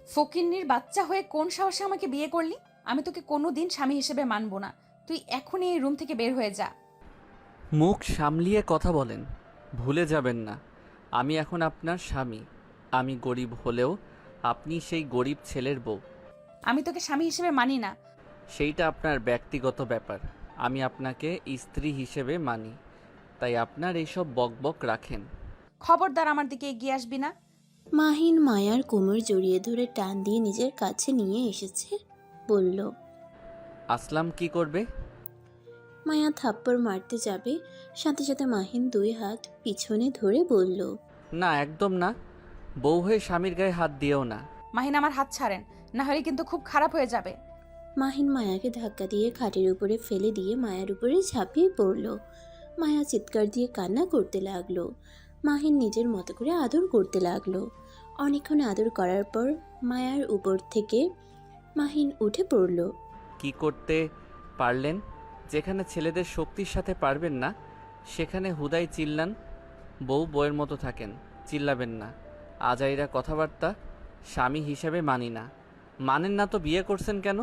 ফকিন্নির বাচ্চা হয়ে কোন সাহসে আমাকে বিয়ে করলি? আমি তোকে কোনোদিন স্বামী হিসেবে মানবো না। তুই এখনই এই রুম থেকে বের হয়ে যা। মুখ সামলিয়ে কথা বলেন। ভুলে যাবেন না, আমি এখন আপনার স্বামী। আমি গরিব হলেও আপনি সেই গরিব ছেলের বউ। আমি তোকে স্বামী হিসেবে মানি না। সেইটা আপনার ব্যক্তিগত ব্যাপার। আমি আপনাকে স্ত্রী হিসেবে মানি, তাই আপনার এইসব বকবক রাখেন। খবরদার আমার দিকে এগিয়ে আসবি না। মাহিন মায়ার কোমর জড়িয়ে ধরে টান দিয়ে নিজের কাছে নিয়ে এসেছে, বলল। আসলাম কি করবে? মায়া থাপ্পড় মারতে যাবে, সাথে সাথে মাহিন দুই হাত পিছনে ধরে বলল। না, একদম না। বউ হয়ে স্বামীর গায়ে হাত দিও না। মাহিন, আমার হাত ছাড়েন, না হলে কিন্তু খুব খারাপ হয়ে যাবে। মাহিন মায়াকে ধাক্কা দিয়ে খাটের উপরে ফেলে দিয়ে মায়ার উপরে ঝাঁপিয়ে পড়ল। মায়া চিৎকার দিয়ে কান্না করতে লাগলো। মাহিন নিজের মতো করে আদর করতে লাগলো। অনেকক্ষণ আদর করার পর মায়ার উপর থেকে মাহিন উঠে পড়ল। কি করতে পারলেন? যেখানে ছেলেদের শক্তির সাথে পারবেন না, সেখানে হুদাই চিল্লান। বউয়ের মতো থাকেন, চিল্লাবেন না। আজাইরা কথাবার্তা। স্বামী হিসেবে মানি না। মানেন না তো বিয়ে করছেন কেন?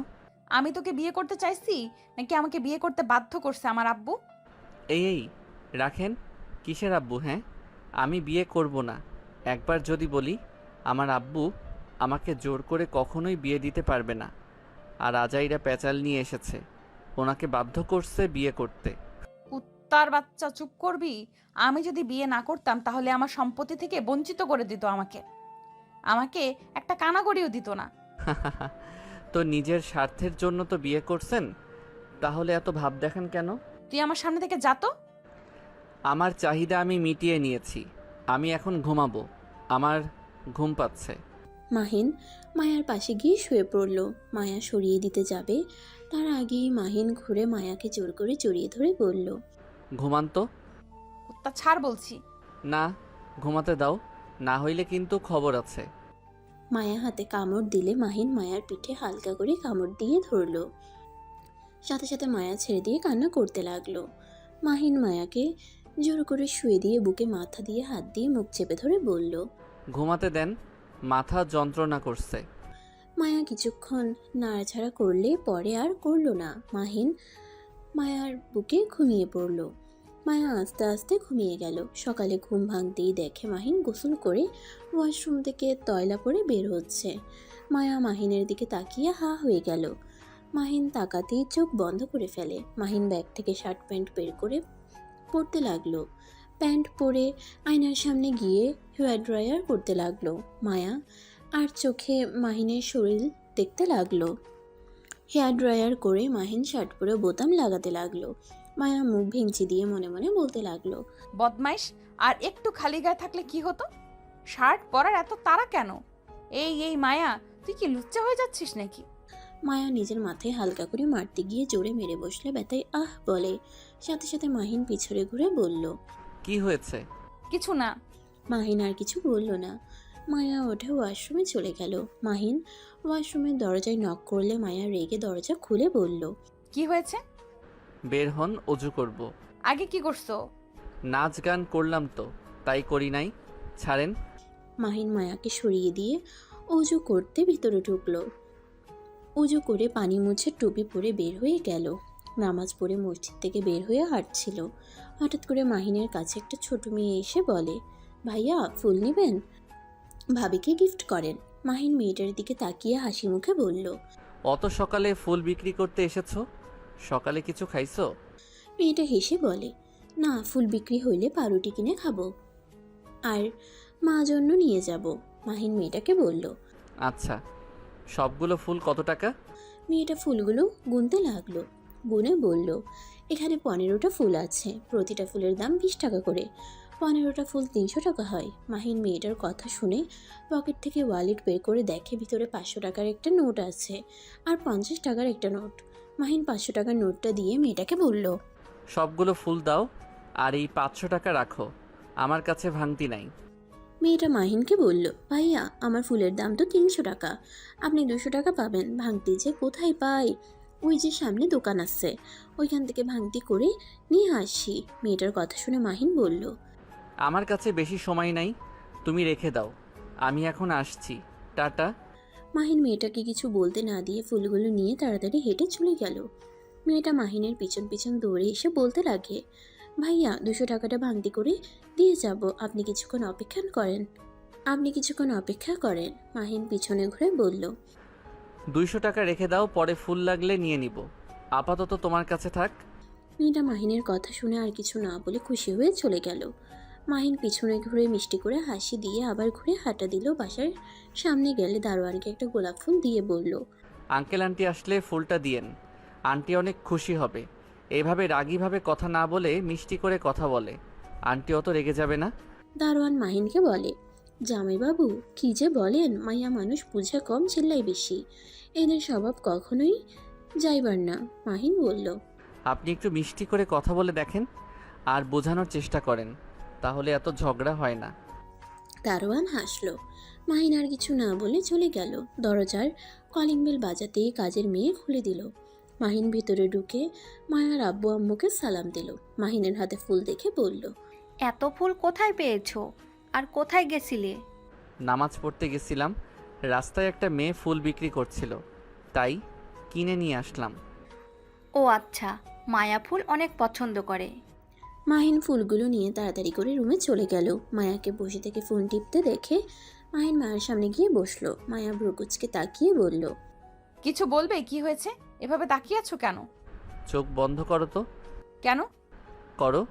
আমি তোকে বিয়ে করতে চাইছি, নাকি আমাকে বিয়ে করতে বাধ্য করছে আমার আব্বু? এই রাখেন। কিসের আব্বু? হ্যাঁ, আমি বিয়ে করব না। একবার যদি বলি, আমার আব্বু আমাকে জোর করে কখনোই বিয়ে দিতে পারবে না। আর আজাইরা প্যাচাল নিয়ে এসেছে, ওনাকে বাধ্য করছে বিয়ে করতে। কুত্তার বাচ্চা, চুপ করবি? আমি যদি বিয়ে না করতাম তাহলে আমার সম্পত্তি থেকে বঞ্চিত করে দিত আমাকে। আমাকে একটা কানাগড়িও দিত না। তো নিজের স্বার্থের জন্য তো বিয়ে করছেন, তাহলে এত ভাব দেখেন কেন? তুই আমার সামনে থেকে যা তো। আমার চাহিদা আমি মিটিয়ে নিয়েছি। আমি এখন ঘুমাবো, আমার ঘুম পাচ্ছে। মাহিন মায়ার পাশে গিয়ে শুয়ে পড়ল। মায়া সরিয়ে দিতে যাবে, তার আগেই মাহিন ঘুরে মায়াকে জোর করে জড়িয়ে ধরে বলল। ঘুমান তো। কুত্তা ছাড় বলছি। না, ঘুমাতে দাও, না হইলে কিন্তু খবর আছে। মায়া হাতে কামড় দিলে মাহিন মায়ার পিঠে হালকা করে কামড় দিয়ে ধরল। সাথে সাথে মায়া ছেড়ে দিয়ে কান্না করতে লাগলো। মাহিন মায়াকে জোর করে শুয়ে দিয়ে বুকে মাথা দিয়ে হাত দিয়ে মুখ চেপে ধরে বলল। ঘুমাতে দেন, মাথা যন্ত্রণা করছে। মায়া কিছুক্ষণ নাড়াচাড়া করলে পরে আর করলো না। মাহিন মায়ার বুকে ঘুমিয়ে পড়ল। মায়া আস্তে আস্তে ঘুমিয়ে গেল। সকালে ঘুম ভাঙতেই দেখে মাহিন গোসল করে ওয়াশরুম থেকে তয়লা পরে বের হচ্ছে। মায়া মাহিনের দিকে তাকিয়ে হা হয়ে গেল। মাহিন তাকাতেই চোখ বন্ধ করে ফেলে। মাহিন ব্যাগ থেকে শার্ট প্যান্ট বের করে পরতে লাগলো। প্যান্ট পরে আয়নার সামনে গিয়ে হেয়ার ড্রায়ার করতে লাগলো। মায়া আর চোখে মাহিনের শরীর দেখতে লাগলো। হেয়ার ড্রায়ার করে মাহিন শার্ট পরে বোতাম লাগাতে লাগলো। মায়া মুখ ভেঙচি দিয়ে মনে মনে বলতে লাগলো। বদমাইশ, আর একটু খালি গায়ে থাকলে কি হতো? শার্ট পরার এত তাড়া কেন? এই মায়া, তুই কি লুচ্চা হয়ে যাচ্ছিস নাকি? মায়া নিজের মাথায় হালকা করে মারতে গিয়ে জোরে মেরে বসলে ব্যথায় আহ বলে। সাথে সাথে মাহিন পিছনে ঘুরে বলল। কি হয়েছে? কিছু না। মাহিন আর কিছু বলল না। মায়া ওঠে ওয়াশরুমে চলে গেল। মাহিন ওয়াশরুমের দরজায় নক করলে মায়া রেগে দরজা খুলে বলল। কি হয়েছে? বের হন, অজু করব। আগে কি করছো? নাচ গান করলাম তো, তাই করি নাই। ছাড়েন। মাহিন মায়াকে সরিয়ে দিয়ে অজু করতে ভিতরে ঢুকলো। উজু করে পানি মুছে টুপি পরে বের হয়ে গেল। নামাজ পড়ে মসজিদ থেকে বের হয়ে হাঁটছিল। হঠাৎ করে মাহিনের কাছে একটা ছোট মেয়ে এসে বলে, ভাইয়া ফুল নেবেন? ভাবিকে গিফট করেন। মাহিন মেয়েটার দিকে তাকিয়ে হাসি মুখে বলল। অত সকালে ফুল বিক্রি করতে এসেছো? সকালে কিছু খাইছো? মেয়েটা হেসে বলে, না, ফুল বিক্রি হইলে পাউরুটি কিনে খাবো, আর মা জন্য নিয়ে যাব। মাহিন মেয়েটাকে বলল। আচ্ছা, সবগুলো ফুল কত টাকা? মেয়েটা ফুলগুলো গুনতে লাগলো। গুনে বলল, এখানে 15টা ফুল আছে, প্রতিটা ফুলের দাম 20 টাকা করে। 15টা ফুল 300 টাকা হয়। মাহিন মেয়েটার কথা শুনে পকেট থেকে ওয়ালেট বের করে দেখে ভিতরে 500 টাকার একটা নোট আছে আর 50 টাকার একটা নোট। মাহিন 500 টাকার নোটটা দিয়ে মেয়েটাকে বলল। সবগুলো ফুল দাও, আর এই 500 টাকা রাখো, আমার কাছে ভাঙতি নাই। মেয়েটা মাহিনকে বলল, ভাইয়া আমার ফুলের দাম তো 300 টাকা, আপনি 200 টাকা পাবেন। ভাঙতি যে কোথায় পাই? ওই যে সামনে দোকান আছে, ওইখান থেকে ভাঙতি করে নিয়ে আসি। মেয়েটার কথা শুনে মাহিন বলল। আমার কাছে বেশি সময় নাই, তুমি রেখে দাও, আমি এখন আসছি, টাটা। মাহিন মেয়েটাকে কিছু বলতে না দিয়ে ফুলগুলো নিয়ে তাড়াতাড়ি হেঁটে চলে গেল। মেয়েটা মাহিনের পিছন পিছন দৌড়ে এসে বলতে লাগে, ভাইয়া 200 টাকাটা ভাঙতি করে দিয়ে যাব, আপনি কিছুক্ষণ অপেক্ষা করেন। মাহিন পিছনে ঘুরে বলল, 200 টাকা রেখে দাও, পরে ফুল লাগলে নিয়ে নিব, আপাতত তোমার কাছে থাক। মেয়েটা মাহিনের কথা শুনে আর কিছু না বলে খুশি হয়ে চলে গেল। মাহিন পিছনে ঘুরে মিষ্টি করে হাসি দিয়ে আবার ঘুরে হাঁটা দিল। বাসার সামনে গেলে দারোয়ানকে একটা গোলাপ ফুল দিয়ে বলল, আঙ্কেল আন্টি আসলে ফুলটা দিয়েন, আন্টি অনেক খুশি হবে। এইভাবে রাগীভাবে কথা না বলে মিষ্টি করে কথা বলে, আন্টি অত রেগে যাবে না। দারোয়ান মাহিনকে বলে, জামাইবাবু কি যে বলেন, মাইয়া মানুষ বুঝে কম চিল্লাই বেশি, এদের স্বভাব কখনোই যাইবার না। মাহিন বলল, আপনি একটু মিষ্টি করে কথা বলে দেখেন আর বোঝানোর চেষ্টা করেন, তাহলে এত ঝগড়া হয় না। দারোয়ান হাসলো। মাহিন আর কিছু না বলে চলে গেল। দরজার কলিং বেল বাজাতেই কাজের মেয়ে খুলে দিল। মাহিন ভিতরে ঢুকে মায়ার আব্বু আম্মুকে সালাম দিল। মাহিনের হাতে ফুল দেখে বলল, এত ফুল কোথায় পেয়েছো আর কোথায় গেছিলে? নামাজ পড়তে গেছিলাম, রাস্তায় একটা মেয়ে ফুল বিক্রি করছিল, তাই কিনে নিয়ে আসলাম। ও আচ্ছা, মায়া ফুল অনেক পছন্দ করে। মাহিন ফুলগুলো নিয়ে তাড়াতাড়ি করে রুমে চলে গেল। মায়াকে বসে থেকে ফোন টিপতে দেখে মাহিন মায়ের সামনে গিয়ে বসলো। মায়া ভ্রুকুচকে তাকিয়ে বলল, কিছু বলবে? কি হয়েছে? এভাবে তাকিয়ে আছো কেন? চোখ বন্ধ করো তো। কেন? করো।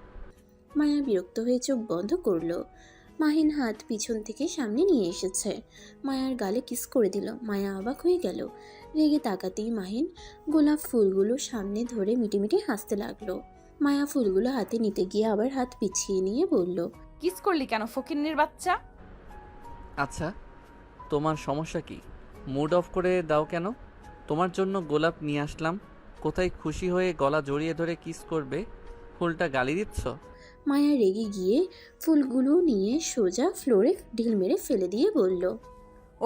মায়া বিরক্ত হয়ে চোখ বন্ধ করলো। মাহিন হাত পিছন থেকে সামনে নিয়ে এসেছে, মায়ার গালে কিস করে দিল। মায়া অবাক হয়ে গেল। রেগে তাকাতেই মাহিন গোলাপ ফুলগুলো সামনে ধরে মিটিমিটি হাসতে লাগলো। মায়া ফুলগুলো হাতে নিতে গিয়ে আবার হাত পিছিয়ে নিয়ে বলল, কিস করলি কেন ফকিন্নির বাচ্চা? আচ্ছা, তোমার সমস্যা কি? মুড অফ করে দাও কেন? তোমার জন্য গোলাপ নিয়ে আসলাম, কোথায় খুশি হয়ে গলা জড়িয়ে ধরে কিস করবে, ফুলটা গালি দিচ্ছ? মায়া রেগে গিয়ে ফুলগুলো নিয়ে সোজা ফ্লোরে ঢিল মেরে ফেলে দিয়ে বলল,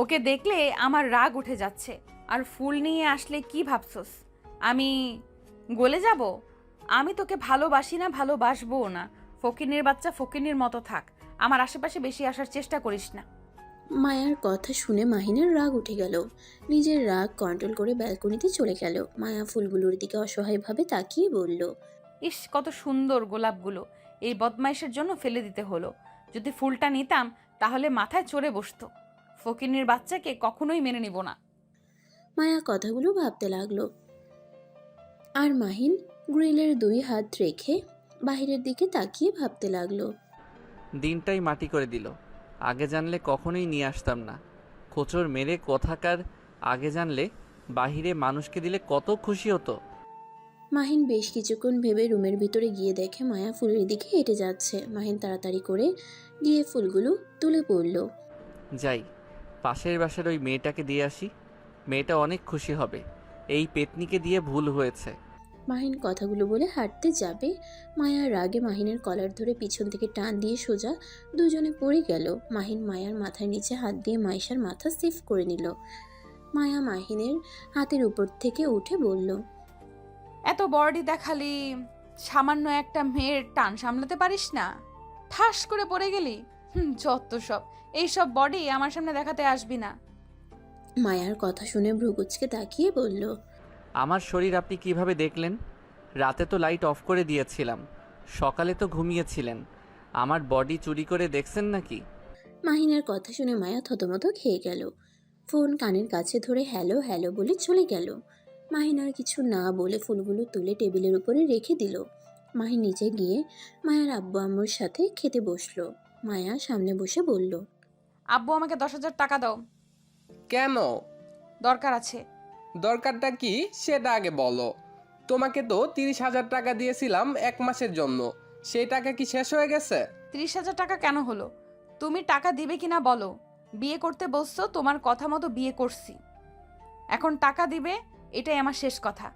ওকে দেখলে আমার রাগ উঠে যাচ্ছে। আর ফুল নিয়ে আসলে কি ভাবছস আমি গলে যাব? আমি তোকে ভালোবাসি না, ভালোবাসবও না। ফকিন্নির বাচ্চা ফকিন্নির মতো থাক, আমার আশেপাশে বেশি আসার চেষ্টা করিস না। মায়ার কথা শুনে মাহিনের রাগ উঠে গেল। নিজের রাগ কন্ট্রোল করে ব্যালকনিতে চলে গেল। মায়া ফুলগুলোর দিকে অসহায়ভাবে তাকিয়ে বলল, ইস, কত সুন্দর গোলাপগুলো এই বদমাইশের জন্য ফেলে দিতে হলো। যদি ফুলটা নিতাম তাহলে মাথায় চড়ে বসতো। ফকিন্নির বাচ্চাকে কখনোই মেনে নিব না। মায়া কথাগুলো ভাবতে লাগলো। আর মাহিন গ্রিলের 2 হাত রেখে বাহিরের দিকে তাকিয়ে ভাবতে লাগলো। দিনটাই মাটি করে দিল, আগে জানলে কখনোই নিয়ে আসতাম না। খোঁচর মেরে কোথাকার, আগে জানলে বাহিরে মানুষকে দিলে কত খুশি হতো। মাহিন বেশ কিছুক্ষণ ভেবে রুমের ভিতরে গিয়ে দেখে মায়া ফুলের দিকে হেঁটে যাচ্ছে। মাহিন তাড়াতাড়ি করে গিয়ে ফুলগুলো তুলে পড়ল। যাই, পাশের বাসার ওই মেয়েটাকে দিয়ে আসি, মেয়েটা অনেক খুশি হবে। এই পেতনিকে দিয়ে ভুল হয়েছে। মাহিন কথাগুলো বলে হাঁটতে যাবে, মায়ার রাগে মাহিনের কলার ধরে পিছন থেকে টান দিয়ে সোজা দুজনে পড়ে গেল। মাহিন মায়ার মাথার নিচে হাত দিয়ে মাইশার মাথা সেফ করে নিল। মায়া মাহিনের হাতের উপর থেকে উঠে বলল, এত বডি দেখালি, সামান্য একটা মেয়ের টান সামলাতে পারিস না? ঠাস করে পড়ে গেলি। যত সব, এইসব বডি আমার সামনে দেখাতে আসবি না। মায়ার কথা শুনে ভ্রুকুচকে তাকিয়ে বলল, আমার শরীর আপনি কিভাবে দেখলেন? রাতে তো লাইট অফ করে দিয়েছিলাম, সকালে তো ঘুমিয়েছিলেন, আমার বডি চুরি করে দেখছেন নাকি? মাহিনের কথা শুনে মায়া থতমত খেয়ে গেল। ফোন কানের কাছে ধরে হ্যালো হ্যালো বলে চলে গেল। মাহিন আর কিছু না বলে ফুলগুলো তুলে টেবিলের উপরে রেখে দিল। মাহিন নিচে গিয়ে মায়ার আব্বু আম্মুর সাথে খেতে বসলো। মায়া সামনে বসে বলল, আব্বু, আমাকে 10,000 টাকা দাও, কেন? দরকার আছে। দরকারটা কি সেটা আগে বলো। তোমাকে তো 30,000 টাকা দিয়েছিলাম 1 মাসের জন্য, সেই টাকা কি শেষ হয়ে গেছে? 30,000 টাকা কেন হলো? তুমি টাকা দিবে কিনা বলো। বিয়ে করতে বসছো, তোমার কথা মতো বিয়ে করছি, এখন টাকা দিবে, এটাই আমার শেষ কথা।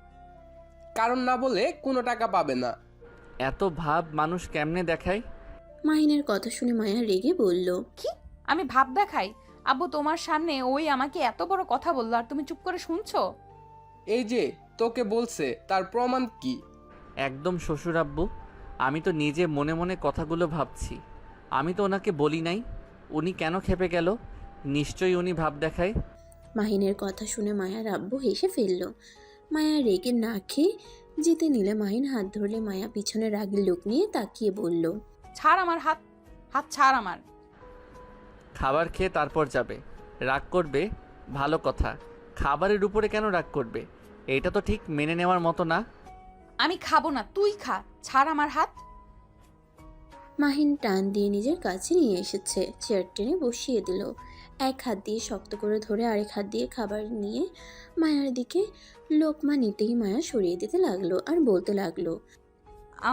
কারণ না বলে কোনো টাকা পাবে না। এত ভাব মানুষ কেমনে দেখায়? মাহিনের কথা শুনে মায়া রেগে বলল, কি? আমি ভাব দেখাই? আব্বু, তোমার সামনে ওই আমাকে এত বড় কথা বললো আর তুমি চুপ করে শুনছো? এই যে তোকে বলছে, তার প্রমাণ কি? একদম শ্বশুর আব্বু, আমি তো নিজে মনে মনে কথাগুলো ভাবছি, আমি তো ওনাকে বলি নাই। উনি কেন খেপে গেল? নিশ্চয়ই উনি ভাব দেখায়। মাহিনের কথা শুনে মায়ার আব্বু হেসে ফেলল। মায়া রেগে না খেয়ে যেতে নিলে মাহিন হাত ধরলে মায়া পিছনে রাগের লোক নিয়ে তাকিয়ে বলল, ছাড় আমার হাত, হাত ছাড় আমার। খাবার খেয়ে তারপর যাবে। রাগ করবে? ভালো কথা, খাবারের উপরে কেন রাগ করবে? এটা তো ঠিক মেনে নেওয়ার মতো না। আমি খাবো না, তুই খা, ছাড় আমার হাত। মাহিন টান দিয়ে নিজের কাছে নিয়ে এসেছে, চেয়ার টেনে বসিয়ে দিল। এক হাত দিয়ে শক্ত করে ধরে আরেক হাত দিয়ে খাবার নিয়ে মায়ার দিকে লোকমা নিতেই মায়া সরিয়ে দিতে লাগলো আর বলতে লাগলো,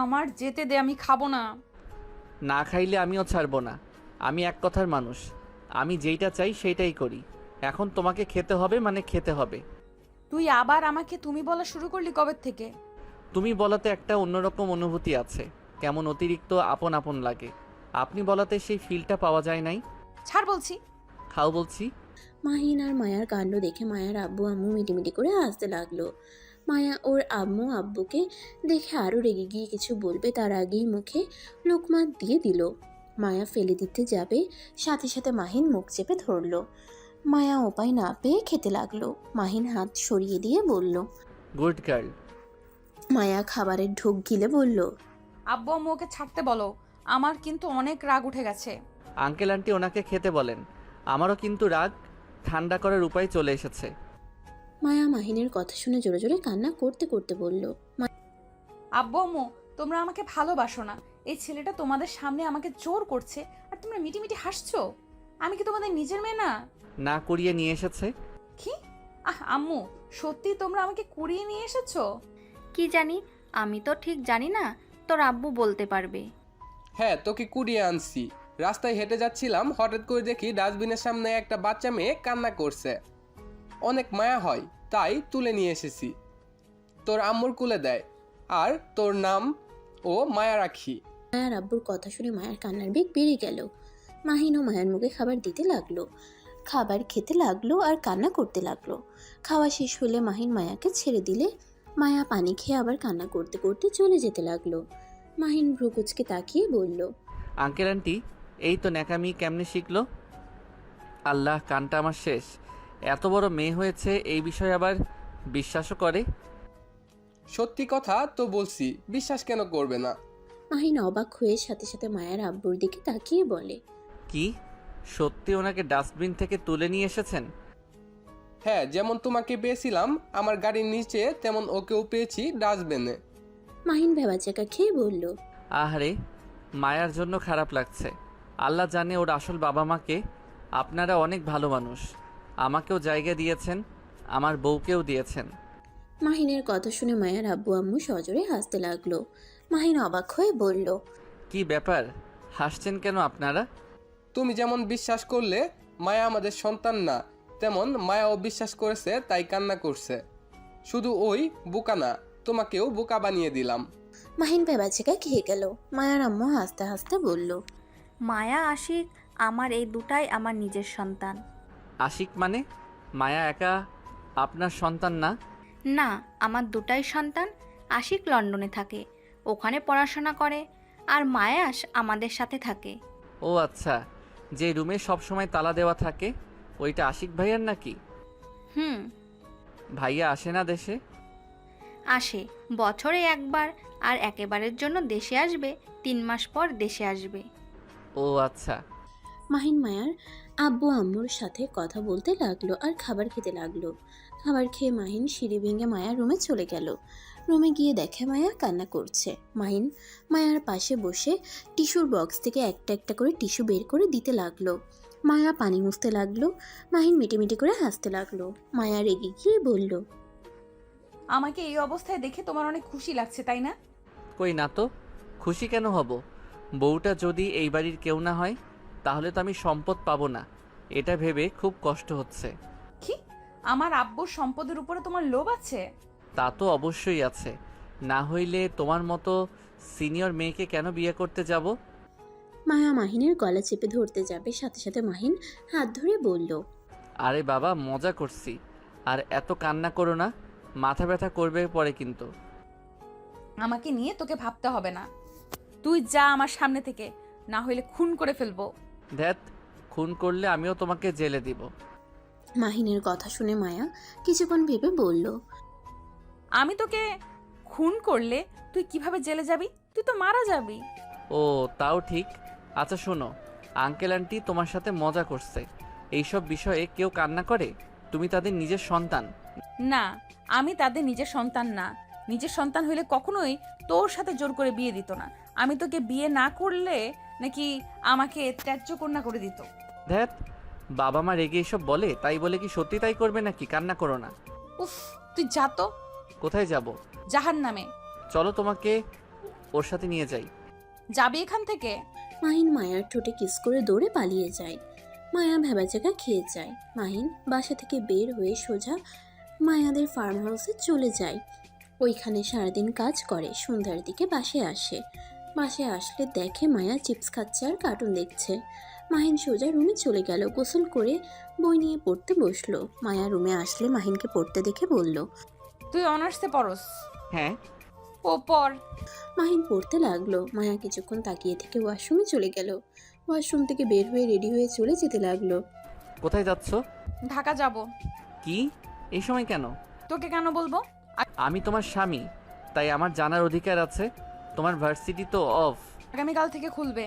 আমার যেতে দে, আমি খাবো না। না খাইলে আমিও ছাড়বো না। আমি এক কথার মানুষ, আমি যেইটা চাই সেইটাই করি। এখন তোমাকে খেতে হবে মানে খেতে হবে। তুই আবার আমাকে তুমি বলা শুরু করলি কবে থেকে? তুমি বলাতে একটা অন্যরকম অনুভূতি আছে, কেমন অতিরিক্ত আপন আপন লাগে। আপনি বলাতে সেই ফিলটা পাওয়া যায় নাই। ছাড় বলছি। খাও বলছি। মাহিন আর মায়ার কাণ্ড দেখে মায়ার আব্বু আম্মু মিটিমিটি করে হাসতে লাগলো। মায়া ওর আম্মু আব্বুকে দেখে আরও রেগে গিয়ে কিছু বলবে তার আগেই মুখে লোকমা দিয়ে দিল। মায়া ফেলে দিতে যাবে, সাথে সাথে মাহিন মুখ চেপে ধরলো। মায়া উপায় না পেয়ে খেতে লাগলো। মাহিন হাত সরিয়ে দিয়ে বলল, গুড গার্ল। মায়া খাবারের ঢোক গিলে বলল, আব্বু আম্মু ওকে ছাড়তে বলো, আমার কিন্তু অনেক রাগ উঠে গেছে। আঙ্কেল আন্টি ওনাকে খেতে বলেন। আমারও কিন্তু রাগ ঠান্ডা করার উপায় চলে এসেছে। মায়া মাহিনের কথা শুনে জোরে জোরে কান্না করতে করতে বলল, আব্বু আম্মু, তোমরা আমাকে ভালোবাসো না। এই ছেলেটা তোমাদের সামনে আমাকে জোর করছে আর তোমরা মিটিমিটি হাসছো। আমি কি তোমাদের নিজের মেয়ে না? না করিয়ে নিয়ে এসেছে। কি? আম্মু, সত্যি তোমরা আমাকে কুড়িয়ে নিয়ে এসেছো? কি জানি, আমি তো ঠিক জানি না, তোর আব্বু বলতে পারবে। হ্যাঁ, তোকে কুড়িয়ে আনছি। রাস্তায় হেঁটে যাচ্ছিলাম, হঠাৎ করে দেখি ডাস্টবিনের সামনে একটা বাচ্চা মেয়ে কান্না করছে। অনেক মায়া হয়, তাই তুলে নিয়ে এসেছি। তোর আম্মুর কুলে দেয়, আর তোর নাম ও মায়া রাখি। মায়ার আব্বুর কথা শুনে মায়ার কান্নার বেগ বেড়ে গেল। মাহিন ও মায়ার মুখে খাবার দিতে লাগলো, খাবার খেতে লাগলো আর কান্না করতে লাগলো। খাওয়া শেষ হলে মাহিন মায়াকে ছেড়ে দিলে মায়া পানি খেয়ে আবার কান্না করতে করতে চলে যেতে লাগলো। মাহিন ভ্রুকুচকে তাকিয়ে বলল, আঙ্কেল আন্টি, এই তো ন্যাকামি কেমনে শিখলো? আল্লাহ, কানটা আমার শেষ। এত বড় মেয়ে হয়েছে, এই বিষয়ে আবার বিশ্বাসও করে। সত্যি কথা তো বলছি, বিশ্বাস কেন করবে না? মাহিন অবাক হয়ে সাথে সাথে মায়ার আব্বুর দিকে তাকিয়ে বলে, কি সত্যি ওনাকে ডাস্টবিন থেকে তুলে নিয়ে এসেছেন? হ্যাঁ, যেমন তোমাকে পেয়েছিলাম আমার গাড়ির নিচে, তেমন ওকেও পেয়েছি ডাস্টবিনে। মাহিন ভেবাচাকা খেয়ে বলল, আহারে, মায়ার জন্য খারাপ লাগছে। আল্লাহ জানে ওর আসল বাবা মাকে। আপনারা অনেক ভালো মানুষ, আমাকেও জায়গা দিয়েছেন, আমার বউকেও দিয়েছেন। মাহিনের কথা শুনে মায়ার আব্বু আম্মু সজোরে হাসতে লাগলো। মাহিন অবাক হয়ে বলল, কি ব্যাপার, হাসছেন কেন আপনারা? তুমি যেমন বিশ্বাস করলে মায়া আমাদের সন্তান না, তেমন মায়াও বিশ্বাস করেছে, তাই কান্না করছে। শুধু ওই বোকা না, তোমাকেও বোকা বানিয়ে দিলাম। মাহিন ভেবাচাকা খেয়ে গেল। মায়ার আম্মু হাসতে হাসতে বলল, মায়া আশিক আমার এই দুটাই আমার নিজের সন্তান। আশিক মানে? মায়া একা আপনার সন্তান না? না, আমার দুটাই সন্তান। আশিক লন্ডনে থাকে, ওখানে পড়াশোনা করে, আর মায়াস আমাদের সাথে থাকে। ও আচ্ছা, যে রুমে সবসময় তালা দেওয়া থাকে ওইটা আশিক ভাইয়ার নাকি? হুম। ভাইয়া আসে না দেশে? আসে, বছরে একবার, আর একেবারের জন্য দেশে আসবে 3 মাস পর দেশে আসবে। ও আচ্ছা। মাহিন মায়ার আব্বু আম্মুর সাথে কথা বলতে লাগলো আর খাবার খেতে লাগলো। খাবার খেয়ে মাহিন সিঁড়ি ভেঙে মায়ার রুমে চলে গেল। রুমে গিয়ে দেখে মায়া কান্না করছে। মাহিন মায়ার পাশে বসে টিস্যুর বক্স থেকে একটা একটা করে টিস্যু বের করে দিতে লাগলো। মায়া পানি মুছতে লাগলো। মাহিন মিটিমিটি করে হাসতে লাগলো। মায়া রেগে গিয়ে বলল, আমাকে এই অবস্থায় দেখে তোমার অনেক খুশি লাগছে, তাই না? কই না তো, খুশি কেন হব? বউটা যদি এই বাড়ির কেউ না হয় তাহলে তো আমি সম্পদ পাবো না, এটা ভেবে খুব কষ্ট হচ্ছে। কি? আমার আব্বুর সম্পদের উপরে তোমার লোভ আছে? তা তো অবশ্যই আছে, না হইলে তোমার মতো সিনিয়র মেয়েকে কেন বিয়ে করতে যাব? মায়া মাহিনের গলা চেপে ধরতে যাবে, সাথে সাথে মাহিন হাত ধরে বলল, আরে বাবা, মজা করছি, আর এত কান্না করো না, মাথা ব্যথা করবে পরে কিন্তু। আমাকে নিয়ে তোকে ভাবতে হবে না, তুই যা আমার সামনে থেকে, না হইলে খুন করে ফেলবো। ধ্যাত, খুন করলে আমিও তোমাকে জেলে দিব। মাহিনের কথা শুনে মায়া কিছুক্ষণ ভেবে বলল, আমি তোকে খুন করলে তুই কিভাবে জেলে যাবি? তুই তো মারা যাবি। ও তাও ঠিক। আচ্ছা শোনো, আঙ্কেল আন্টি তোমার সাথে মজা করছে। এইসব বিষয়ে কেউ কান্না করে? তুমি তাদের নিজের সন্তান। না, আমি তাদের নিজের সন্তান না। নিজের সন্তান হইলে কখনোই তোর সাথে জোর করে বিয়ে দিত না। আমি তোকে বিয়ে না করলে নাকি আমাকে ত্যায্য কন্যা করে দিত। ধ্যাত, বাবা মা রেগে এসব বলে, তাই বলে কি সত্যি তাই করবে নাকি? কান্না করো না। উফ, তুই যা তো কোথায় যাব? জাহান্নামে। চলো তোমাকে ওর সাথে নিয়ে যাই। যাবি এখান থেকে? মাহিন মায়ার ঠোঁটে কিস করে দৌড়ে পালিয়ে যায়। মায়া ভেবাচাকা খেয়ে যায়। মাহিন বাসা থেকে বের হয়ে সোজা মায়াদের ফার্ম হাউসে চলে যায়। ওইখানে সারাদিন কাজ করে, সন্ধ্যার দিকে বাসায় আসে। বাসায় আসলে দেখে মায়া চিপস খাচ্ছে আর কার্টুন দেখছে। মাহিন সোজা রুমে চলে গেল, গোসল করে বই নিয়ে পড়তে বসলো। মায়া রুমে আসলে মাহিনকে পড়তে দেখে বলল, তুই অনার্সে পড়স? হ্যাঁ। ও পর। মাহিন পড়তে লাগলো। মায়া কিছুক্ষণ তাকিয়ে থেকে ওয়াশরুমে চলে গেল। ওয়াশরুম থেকে বের হয়ে রেডি হয়ে চলে যেতে লাগলো। কোথায় যাচ্ছ? ঢাকা যাব। কি, এই সময় কেন? তোকে কেন বলবো? আমি তোমার স্বামী, তাই আমার জানার অধিকার আছে। তোমার ভার্সিটি তো অফ। আগামীকাল থেকে খুলবে।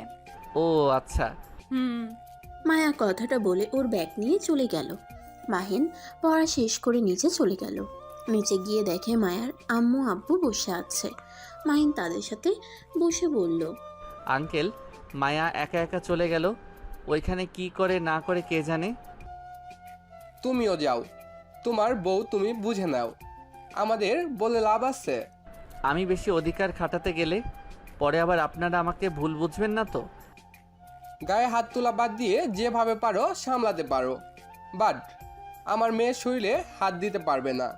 ও আচ্ছা। হুম। মায়া কথাটা বলে ওর ব্যাগ নিয়ে চলে গেল। মাহিন পড়া শেষ করে নিচে চলে গেল। নিচে গিয়ে দেখে মায়ার আম্মু আব্বু বসে আছে। মাহিন তাদের সাথে বসে বলল, আঙ্কেল, মায়া একা একা চলে গেল। ওইখানে কি করে না করে কে জানে। তুমিও যাও, তোমার বউ তুমি বুঝে নাও, আমাদের বলে লাভ আছে? আমি বেশি অধিকার খাটাতে গেলে পরে আবার আপনারা আমাকে ভুল বুঝবেন না তো? গায়ে হাত তোলা বাদ দিয়ে যেভাবে পারো সামলাতে পারো, বাট আমার মেয়ের শরীরে হাত দিতে পারবে না,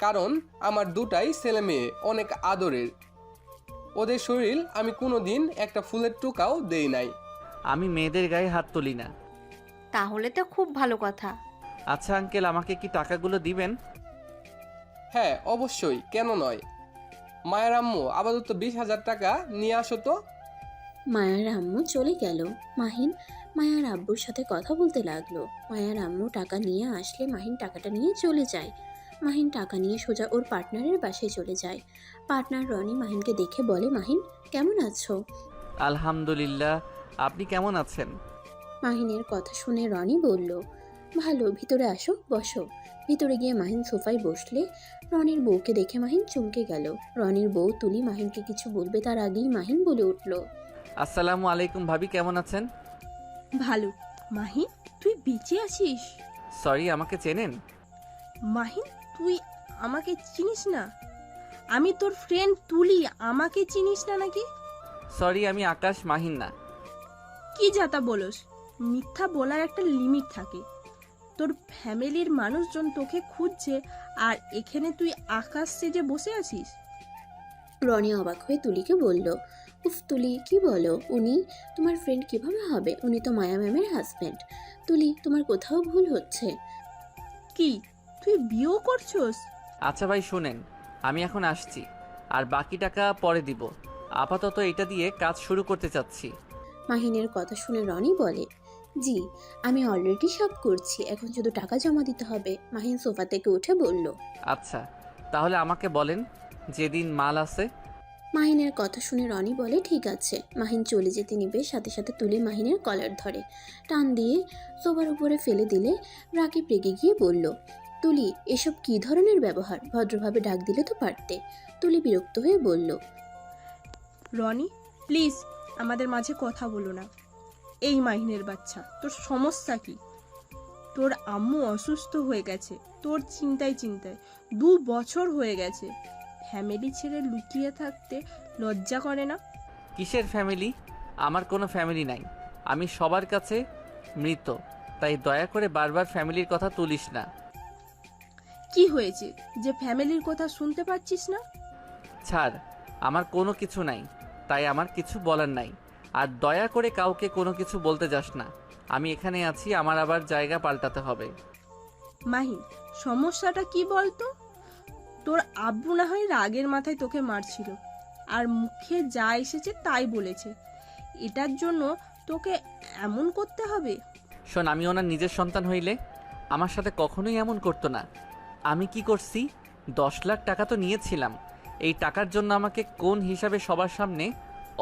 কারণ আমার দুটাই ছেলে মেয়ে অনেক আদরের। ওদের শরীর আমি কোনোদিন একটা ফুলের টোকাও দেই নাই। আমি মেয়েদের গায়ে হাত তুলি না। তাহলে তো খুব ভালো কথা। আচ্ছা আঙ্কেল, আমাকে কি টাকাগুলো দিবেন? হ্যাঁ অবশ্যই, কেন নয়। মায়ের আম্মু আপাতত 20,000 টাকা নিয়ে আসো তো। মায়ার আম্মু চলে গেল। মাহিন মায়ার আব্বুর সাথে কথা বলতে লাগলো। মায়ার আম্মু টাকা নিয়ে আসলে মাহিন টাকাটা নিয়ে চলে যায়। মাহিন টাকা নিয়ে সোজা ওর পার্টনারের বাসায় চলে যায়। পার্টনার রনি মাহিনকে দেখে বলে, মাহিন কেমন আছো? আলহামদুলিল্লাহ, আপনি কেমন আছেন? মাহিনের কথা শুনে রনি বলল, ভালো, ভিতরে আসো, বসো। ভিতরে গিয়ে মাহিন সোফায় বসলে রনির বউকে দেখে মাহিন চমকে গেল। রনির বউ তুলি মাহিনকে কিছু বলবে তার আগেই মাহিন বলে উঠল, আসসালামু আলাইকুম ভাবি, কেমন আছেন? ভালো। মাহিন, তুই বেঁচে আছিস? সরি, আমাকে চেনেন? মাহিন, তুই আমাকে চিনিস না? আমি তোর ফ্রেন্ড তুলি, আমাকে চিনিস না নাকি? সরি, আমি আকাশ, মাহিন না। কি যাতা বলস? মিথ্যা বলার একটা লিমিট থাকে। তোর ফ্যামিলির মানুষজন তোকে খুঁজছে, আর এখানে তুই আকাশ সেজে বসে আছিস? রনি অবাক হয়ে তুলিকে বলল, উফ তুলি, কি বলো? উনি তোমার ফ্রেন্ড কিভাবে হবে? উনি তো মায়া ম্যামের হাজব্যান্ড। তুলি, তোমার কোথাও ভুল হচ্ছে। কি, তুই বিয়েও করছস? আচ্ছা ভাই শোনেন, আমি এখন আসছি, আর বাকি টাকা পরে দিব। আপাতত এটা দিয়ে কাজ শুরু করতে চাচ্ছি। মাহিনের কথা শুনে রনি বলে, জি আমি অলরেডি সব করছি, এখন শুধু টাকা জমা দিতে হবে। মাহিন সোফা থেকে উঠে বলল, আচ্ছা, তাহলে আমাকে বলেন যেদিন মাল আছে। মাহিনের কথা শুনে রনি বলে, ঠিক আছে। মাহিন চলে যেতে নিবে, সাথে সাথে তুলে মাহিনের কলার ধরে টান দিয়ে সোফার উপরে ফেলে দিলে রাকিব রেগে গিয়ে বলল, তুলি এসব কি ধরনের ব্যবহার? ভদ্রভাবে ডাক দিলে তো পারতে। তুলি বিরক্ত হয়ে বলল, রনি প্লিজ আমাদের মাঝে কথা বলো না। এই মাহিনের বাচ্চা, তোর সমস্যা কি? তোর আম্মু অসুস্থ হয়ে গেছে, তোর চিন্তায় 2 বছর হয়ে গেছে। ফ্যামিলি ছেড়ে লুকিয়ে থাকতে লজ্জা করে না? কিসের ফ্যামিলি? আমার কোনো ফ্যামিলি নাই। আমি সবার কাছে মৃত, তাই দয়া করে বারবার ফ্যামিলির কথা তুলিস না। কি হয়েছে যে ফ্যামিলির কথা শুনতে পাচ্ছিস না? ছাড়, আমার কোনো কিছু নাই, তাই আমার কিছু বলার নাই। আর দয়া করে কাউকে কোনো কিছু বলতে যাস না। আমি এখানে আছি, আমার আবার জায়গা পাল্টাতে হবে। মাহিন, সমস্যাটা কি বলতো? তোর আব্বু না হয় রাগের মাথায় তোকে মারছিল, আর মুখে যা এসেছে তাই বলেছে। এটার জন্য তোকে এমন করতে হবে? শোন, আমি ওনার নিজের সন্তান হইলে আমার সাথে কখনোই এমন করতো না। আমি কি করছি? 10 লাখ টাকা তো নিয়েছিলাম। এই টাকার জন্য আমাকে কোন হিসাবে সবার সামনে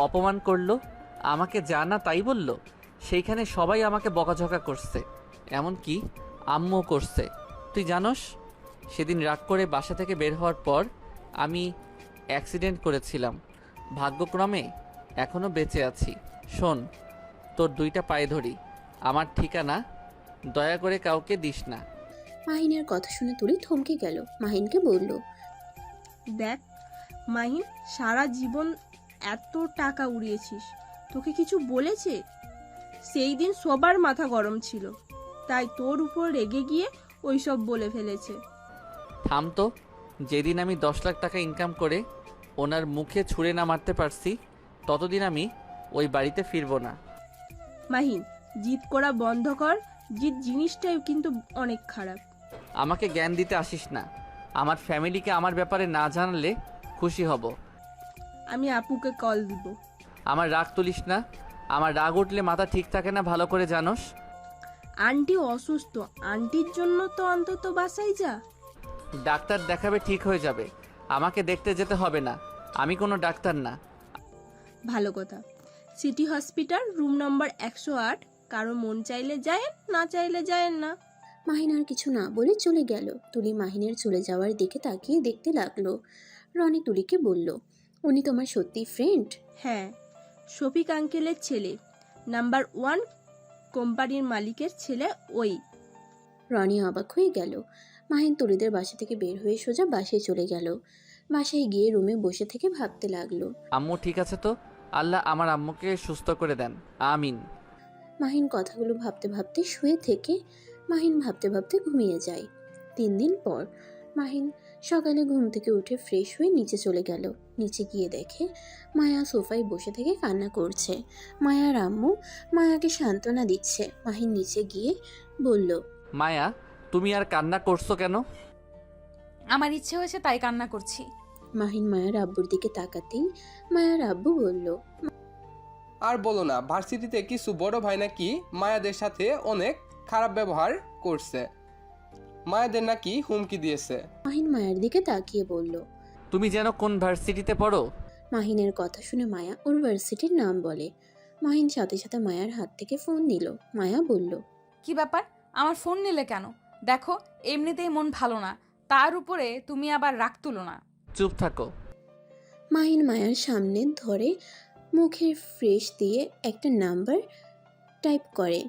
অপমান করলো, আমাকে যা না তাই বলল। সেইখানে সবাই আমাকে বকাঝকা করছে, এমনকি আম্মুও করছে। তুই জানোস, সেদিন রাগ করে বাসা থেকে বের হওয়ার পর আমি অ্যাক্সিডেন্ট করেছিলাম। ভাগ্যক্রমে এখনও বেঁচে আছি। শোন, তোর 2টা পায়ে ধরি, আমার ঠিকানা দয়া করে কাউকে দিস না। মাহিনের কথা শুনে তুলি থমকে গেল। মাহিনকে বলল, দেখ মাহিন, সারা জীবন এত টাকা উড়িয়েছিস, তোকে কিছু বলেছে? সেই দিন সবার মাথা গরম ছিল, তাই তোর উপর রেগে গিয়ে ওইসব বলে ফেলেছে। থাম তো। যেদিন আমি 10 লাখ টাকা ইনকাম করে ওনার মুখে ছুঁড়ে না মারতে পারছি, ততদিন আমি ওই বাড়িতে ফিরবো না। মাহিন, জিদ করা বন্ধ কর। জিদ জিনিসটাই কিন্তু অনেক খারাপ। আমাকে জ্ঞান দিতে আসিস না। আমার ফ্যামিলিকে আমার ব্যাপারে না জানালে খুশি হব। আমি আপুকে কল দিব। আমার রাগ তুলিস না। আমার রাগ উঠলে মাথা ঠিক থাকে না, ভালো করে জানোস। আন্টি অসুস্থ, আন্টির জন্য তো অন্তত বাসায় যা। ডাক্তার দেখাবে, ঠিক হয়ে যাবে। আমাকে দেখতে যেতে হবে না, আমি কোনো ডাক্তার না। ভালো কথা। City hospital, room number 108। কারো মন চাইলে যায়, না চাইলে যায় না। মাহিন আর কিছু না বলে চলে গেল। তুলি মাহিনের চলে যাওয়ার দিকে তাকিয়ে দেখতে লাগলো। রনি তুলিকে বলল, উনি তোমার সত্যি ফ্রেন্ড? হ্যাঁ, শফিক আঙ্কেলের ছেলে, নাম্বার 1 কোম্পানির মালিকের ছেলে ওই। রনি অবাক হয়ে গেল। মাহিন তুলিদের বাসা থেকে বের হয়ে সোজা বাসায় চলে গেল। বাসায় গিয়ে রুমে বসে থেকে ভাবতে লাগলো। আম্মু ঠিক আছে তো? আল্লাহ আমার আম্মুকে সুস্থ করে দেন, আমিন। মাহিন কথাগুলো ভাবতে ভাবতে শুয়ে থেকে মাহিন ভাবতে ভাবতে ঘুমিয়ে যায়। 3 দিন পর মাহিন সকালে ঘুম থেকে উঠে ফ্রেশ হয়ে নিচে চলে গেল। নিচে গিয়ে দেখে মায়া সোফায় বসে থেকে কান্না করছে। মায়ার আম্মু মায়াকে সান্ত্বনা দিচ্ছে। মাহিন নিচে গিয়ে বলল, মায়া, তুমি আর কান্না করছো কেন? আমার ইচ্ছে হয়েছে তাই কান্না করছি। মাহিন মায়ার আব্বুর দিকে তাকাতেই মায়ার আব্বু বলল, আর বলো না, ভার্সিটিতে কিছু বড় ভাই নাকি মায়াদের সাথে অনেক খারাপ ব্যবহার করছে, মায়াদের নাকি হুমকি দিয়েছে। মাহিন মায়ের দিকে তাকিয়ে বলল। তুমি যেন কোন ভার্সিটিতে পড়ো? মাহিনের কথা শুনে মায়া ওর ভার্সিটির নাম বলে। মাহিন সাথে সাথে মায়ার হাত থেকে ফোন নিল। মায়া বলল, কি ব্যাপার, আমার ফোন নিলে কেন? দেখো এমনিতেই মন ভালো না, তার উপরে তুমি আবার রাগ তুলো না। চুপ থাকো। মাহিন মায়ার সামনে ধরে মুখে ফ্রেশ দিয়ে একটা নাম্বার টাইপ করে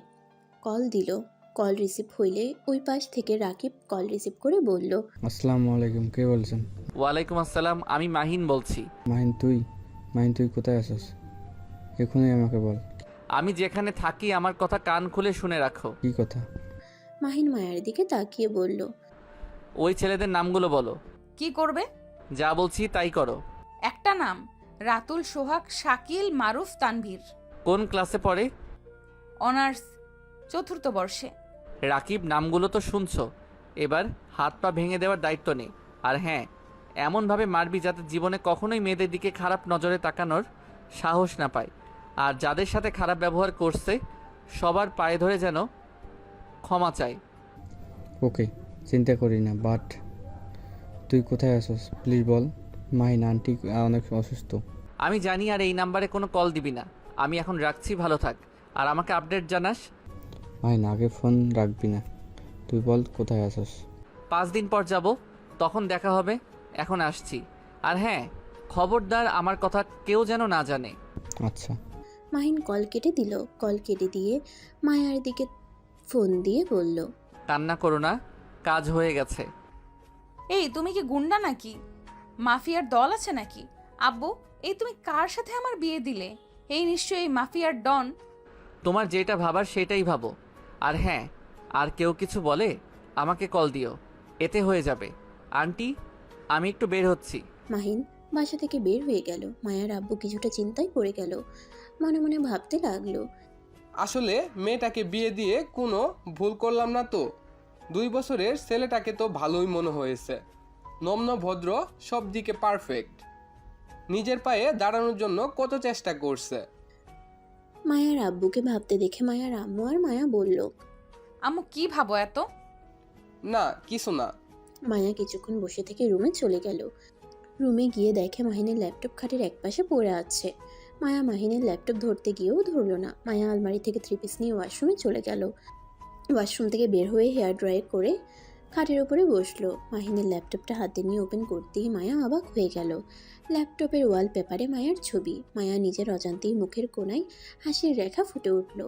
কল দিল। কল রিসিভ হইলে ওই পাশ থেকে রাকিব কল রিসিভ করে বলল, আসসালামু আলাইকুম, কে বলছেন? ওয়ালাইকুম আসসালাম, আমি মাহিন বলছি। মাহিন তুই কোথায় আছিস? এখনই আমাকে বল। আমি যেখানে থাকি আমার কথা কান খুলে শুনে রাখো। কি কথা? মাহিন মায়ের দিকে তাকিয়ে বলল, ওই ছেলেদের নামগুলো বলো। কি করবে? যা বলছি তাই করো। একটা নাম, রাতুল, সোহাগ, শাকিল, মারুফ, তানভীর। কোন ক্লাসে পড়ে? অনার্স 4th বর্ষে। রাকিব, নামগুলো তো শুনছো, এবার হাত পা ভেঙে দেওয়ার দায়িত্ব নেই। আর হ্যাঁ, এমনভাবে মারবি যাতে জীবনে কখনোই মেয়েদের দিকে খারাপ নজরে তাকানোর সাহস না পায়। আর যাদের সাথে খারাপ ব্যবহার করছে সবার পায়ে ধরে যেন ক্ষমা চায়। ওকে, চিন্তা করি না, বাট তুই কোথায় আছিস প্লিজ বল। মাহিন আন্টি অনেক অসুস্থ। আমি জানি, আর এই নাম্বারে কোনো কল দিবি না। আমি এখন রাখছি, ভালো থাক, আর আমাকে আপডেট জানাস। মাহিন আগে ফোন রাখবি না, তুই বল কোথায় আছিস। 5 দিন পর যাব, তখন দেখা হবে। এখন আসছি। আর হ্যাঁ, খবরদার আমার কথা কেউ যেন না জানে। আচ্ছা। মাহিন কল কেটে দিল। কল কেটে দিয়ে মায়ার দিকে ফোন দিয়ে বলল, কান্না করো না, কাজ হয়ে গেছে। এই তুমি কি গুন্ডা নাকি? মাফিয়ার দল আছে নাকি? আব্বু, এই তুমি কার সাথে আমার বিয়ে দিলে? এই নিশ্চয়ই মাফিয়ার ডন। তোমার যেটা ভাবার সেটাই ভাবো। আর হ্যাঁ, আর কেউ কিছু বলে আমাকে কল দিও, এতে হয়ে যাবে। আন্টি, আমি একটু বের হচ্ছি। মাহিন বাসা থেকে বের হয়ে গেল। মায়ার আব্বু কিছুটা চিন্তায় পড়ে গেল। মনে মনে ভাবতে লাগলো, আসলে মেয়েটাকে বিয়ে দিয়ে কোনো ভুল করলাম না তো। 2 বছরের ছেলেটাকে তো ভালোই মনে হয়েছে, নম্র, ভদ্র, সব দিকে পারফেক্ট, নিজের পায়ে দাঁড়ানোর জন্য কত চেষ্টা করছে। মায়ার আব্বুকে ভাবতে দেখে মায়ার আম্মু আর মায়া বলল, আম্মু কি ভাবো এত? না কিছু না। মায়া কিছুক্ষণ বসে থেকে রুমে চলে গেল। রুমে গিয়ে দেখে মাহিনের ল্যাপটপ খাটের একপাশে পড়ে আছে। মায়া মাহিনের ল্যাপটপ ধরতে গিয়েও ধরল না। মায়া আলমারি থেকে 3 পিস নিয়ে ওয়াশরুমে চলে গেল। ওয়াশরুম থেকে বের হয়ে হেয়ার ড্রাই করে খাটের উপরে বসলো। মাহিনের ল্যাপটপটা হাতে নিয়ে ওপেন করতেই মায়া অবাক হয়ে গেল। ল্যাপটপের ওয়ালপেপারে মায়ার ছবি। মায়া নিজের অজান্তেই মুখের কোণায় হাসির রেখা ফুটে উঠল।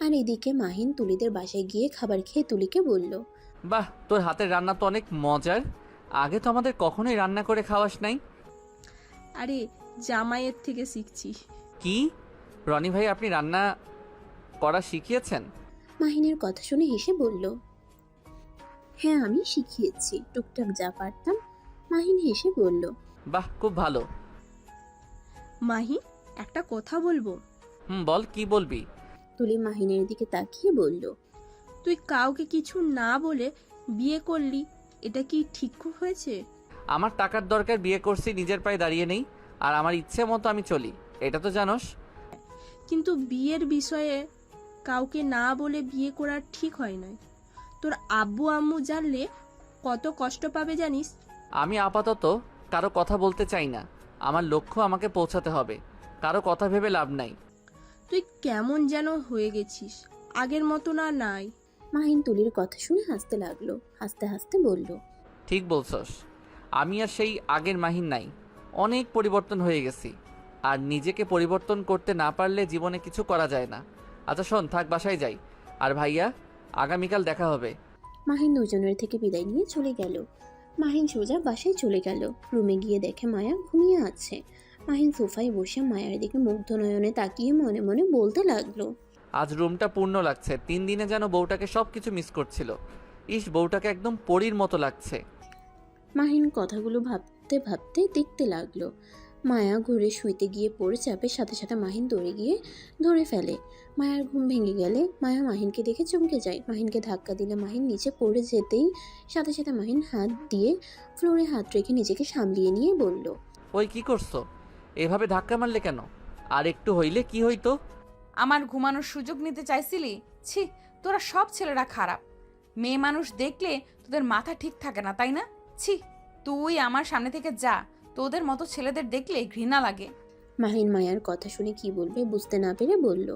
আর এদিকে মাহিন তুলিদের বাসায় গিয়ে খাবার খেয়ে তুলিকে বলল, বাহ, তোর হাতের রান্না তো অনেক মজার। আগে তো আমাদের কখনোই রান্না করে খাওয়াস নাই। আরে জামাইয়ের থেকে শিখছি। কি? রনি ভাই আপনি রান্না করা শিখিয়েছেন? মাহিনের কথা শুনে হেসে বলল, হ্যাঁ আমি শিখিয়েছি, টুকটাক যা পারতাম। মাহিন হেসে বলল, বাহ, খুব ভালো। মাহি, একটা কথা বলবো। বল, কি বলবি? তুলি মাহিনের দিকে তাকিয়ে বলল, তুই কাউকে কিছু না বলে বিয়ে করলি, এটা কি ঠিক হয়েছে? আমার টাকার দরকার, বিয়ে করছি, নিজের পায়ে দাঁড়িয়ে নেই, আর আমার ইচ্ছে মতো আমি চলি, এটা তো জানোস। কিন্তু বিয়ের বিষয়ে কাউকে না বলে বিয়ে করা ঠিক হয় না। তোর আব্বু আম্মু জানলে কত কষ্ট পাবে জানিস? আমি আপাতত কারো কথা বলতে চাই না। আমার লক্ষ্য আমাকে পৌঁছাতে হবে, কারো কথা ভেবে লাভ নাই। তুই কেমন যেন হয়ে গেছিস, আগের মতো না নাই। মাহিন তুলির কথা শুনে হাসতে লাগলো। হাসতে হাসতে বলল, ঠিক বলছস, আমি আর সেই আগের মাহিন নাই, অনেক পরিবর্তন হয়ে গেছি। আর নিজেকে পরিবর্তন করতে না পারলে জীবনে কিছু করা যায় না। আচ্ছা শোন, থাক, বাসায় যাই। আর ভাইয়া, আগামীকাল দেখা হবে। মাহিন দুজনের থেকে বিদায় নিয়ে চলে গেল। মাহিন সোজা বাসায় চলে গেল। রুমে গিয়ে দেখে মায়া ঘুমিয়ে আছে। মাহিন সোফায় বসে মায়ার দিকে মুগ্ধ নয়নে তাকিয়ে মনে মনে বলতে লাগলো, আজ রুমটা পূর্ণ লাগছে। 3 দিনে যেন বউটাকে সব কিছু মিস করছিল। ইস, বউটাকে একদম পরীর মতো লাগছে। মাহিন কথাগুলো ভাবতে ভাবতে দেখতে লাগলো। মায়া ঘুরে শুইতে গিয়ে পড়ে চাপে, সাথে সাথে মাহিন দৌড়ে গিয়ে ধরে ফেলে। মায়ার ঘুম ভেঙে গেলে মায়া মাহিনকে দেখে চমকে যায়। মাহিনকে ধাক্কা দিলে মাহিন নিচে পড়ে যেতেই সাথে সাথে মাহিন হাত দিয়ে ফ্লোরে হাত রেখে নিজেকে সামলিয়ে নিয়ে বলল, ওই কি করছো? এভাবে ধাক্কা মারলে কেন? আর একটু হইলে কি হইতো? আমার ঘুমানোর সুযোগ নিতে চাইছিলি? ছি, তোরা সব ছেলেরা খারাপ। মেয়ে মানুষ দেখলে তোদের মাথা ঠিক থাকে না, তাই না? ছি, তুই আমার সামনে থেকে যা, তোদের মতো ছেলেদের দেখলে ঘৃণা লাগে। মাহিন মায়ার কথা শুনে কি বলবে বুঝতে না পেরে বলল,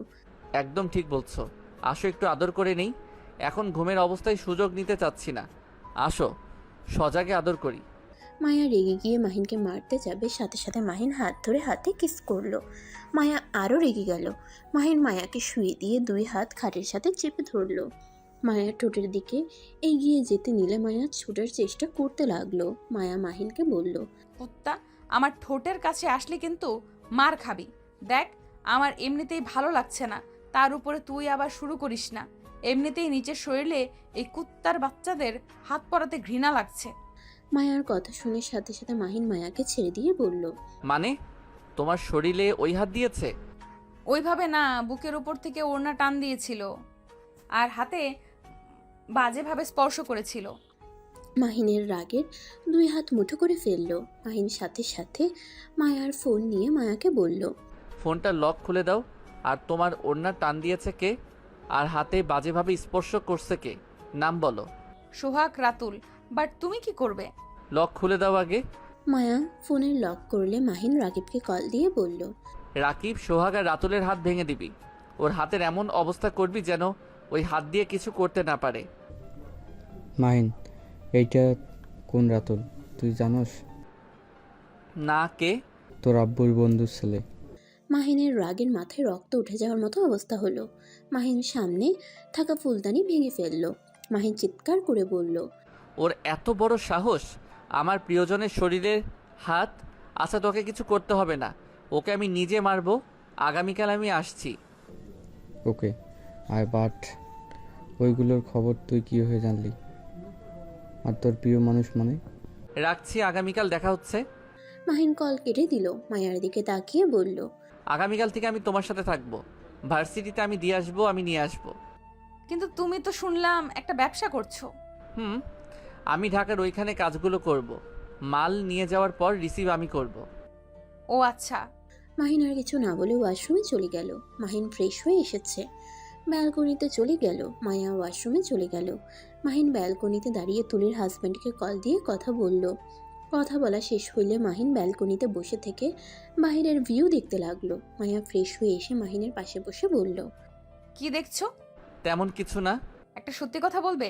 একদম ঠিক বলছো। আসো, একটু আদর করে নেই। এখন ঘুমের অবস্থায় সুযোগ নিতে চাচ্ছি না। আসো, সজাগে আদর করি। মায়া রেগে গিয়ে মাহিনকে মারতে যাবে, সাথে সাথে মাহিন হাত ধরে হাতে কিস করলো। মায়া আরও রেগে গেল। মাহিন মায়াকে শুয়ে দিয়ে 2 হাত খাটের সাথে চেপে ধরলো। মায়া ঠোঁটের দিকে এগিয়ে যেতে নিলে মায়া ছুটার চেষ্টা করতে লাগলো। মায়া মাহিনকে বলল, কুত্তা, আমার ঠোঁটের কাছে আসলে কিন্তু মার খাবি। দেখ, আমার এমনিতেই ভালো লাগছে না, তার উপরে তুই আবার শুরু করিস না। এমনিতেই নিচের শরীরে এই কুত্তার বাচ্চাদের হাত পড়াতে ঘৃণা লাগছে। মায়ার কথা শুনে সাথে সাথে মাহিন মায়াকে ছেড়ে দিয়ে বলল, মানে তোমার শরীরে ওই হাত দিয়েছে? ওইভাবে না, বুকের উপর থেকে ওড়না টান দিয়েছিল আর হাতে বাজেভাবে স্পর্শ করেছিল। মাহিনের রাগের 2 হাত মুঠো করে ফেললো। মাহিন সাথে সাথে মায়ার ফোন নিয়ে মায়াকে বলল, ফোনটা লক খুলে দাও। আর তোমার ওড়না টান দিয়েছে কে? আর হাতে বাজেভাবে স্পর্শ করছে কে? নাম বলো। সোহাগ রাতুল। বাট তুমি কি করবে? লক খুলে দাও আগে। মায়া ফোনের লক করলে মাহিন রাকিবকে কল দিয়ে বলল, রাকিব, সোহাগ আর রাতুলের হাত ভেঙে দিবি। ওর হাতের এমন অবস্থা করবি যেন ওই হাত দিয়ে কিছু করতে না পারে। মাহিন, এইটা কোন রাতুল তুই জানোস? না, কে? তোর আব্বুর বন্ধুর ছেলে। মাহিনের রাগের মাথায় রক্ত উঠে যাওয়ার মতো অবস্থা হলো। মাহিন সামনে থাকা ফুলদানি ভেঙে ফেললো। মাহিন চিৎকার করে বলল, ওর এত বড় সাহস আমার প্রিয়জনের শরীরের হাত। আচ্ছা, তোকে কিছু করতে হবে না, ওকে আমি নিজে মারবো। আগামীকাল আমি আসছি। ওকে আয়, বাট ওইগুলোর খবর তুই কীভাবে জানলি? আর তোর প্রিয় মানুষ মানে? রাখছি, আগামীকাল দেখা হচ্ছে। মাহিন কল কেটে দিল। মায়ার দিকে তাকিয়ে বলল, আগামীকাল থেকে আমি তোমার সাথে থাকবো। ভার্সিটিতে আমি দিয়ে আসবো, আমি নিয়ে আসবো। কিন্তু তুমি তো শুনলাম একটা ব্যবসা করছো। আমি ঢাকার ওইখানে কাজগুলো করব। মাল নিয়ে যাওয়ার পর রিসিভ আমি করব। ও আচ্ছা। মাহিন আর কিছু না বলে ওয়াশরুমে চলে গেল। মাহিন ফ্রেশ হয়ে এসেছে। ব্যালকনিতে চলে গেল। মায়া ওয়াশরুমে চলে গেল। মাহিন ব্যালকনিতে দাঁড়িয়ে তুলির হাজব্যান্ডকে কল দিয়ে কথা বলল। কথা বলা শেষ হইলে মাহিন ব্যালকনিতে বসে থেকে বাইরের ভিউ দেখতে লাগলো। মায়া ফ্রেশ হয়ে এসে মাহিনের পাশে বসে বলল, কি দেখছো? তেমন কিছু না। একটা সত্যি কথা বলবে?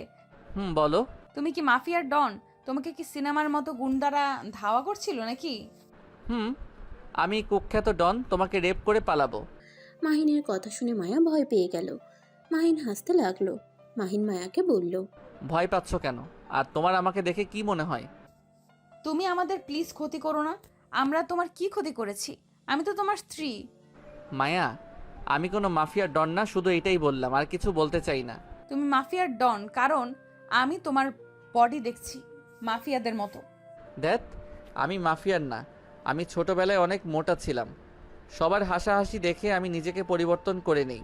বলো। তুমি কি মাফিয়ার ডন? তোমাকে কি সিনেমার মতো গুন্ডারা ধাওয়া করছিল নাকি? আমি কুখ্যাত ডন, তোমাকে রেপ করে পালাবো। মাহিনের কথা শুনে মায়া ভয় পেয়ে গেল। মাহিন হাসতে লাগলো। মাহিন মায়াকে বলল, ভয় পাচ্ছ কেন? আর তোমার আমাকে দেখে কি মনে হয়? তুমি আমাদের প্লিজ ক্ষতি করো না। আমরা তোমার কি ক্ষতি করেছি? আমি তো তোমার স্ত্রী। মায়া, আমি কোনো মাফিয়া ডন না, শুধু এটাই বললাম, আর কিছু বলতে চাই না। তুমি মাফিয়ার ডন, কারণ আমি তোমার বডি দেখছি মাফিয়াদের মতো। দেখ, আমি মাফিয়ার না। আমি ছোটবেলায় অনেক মোটা ছিলাম। সবার হাসাহাসি দেখে আমি নিজেকে পরিবর্তন করে নেই।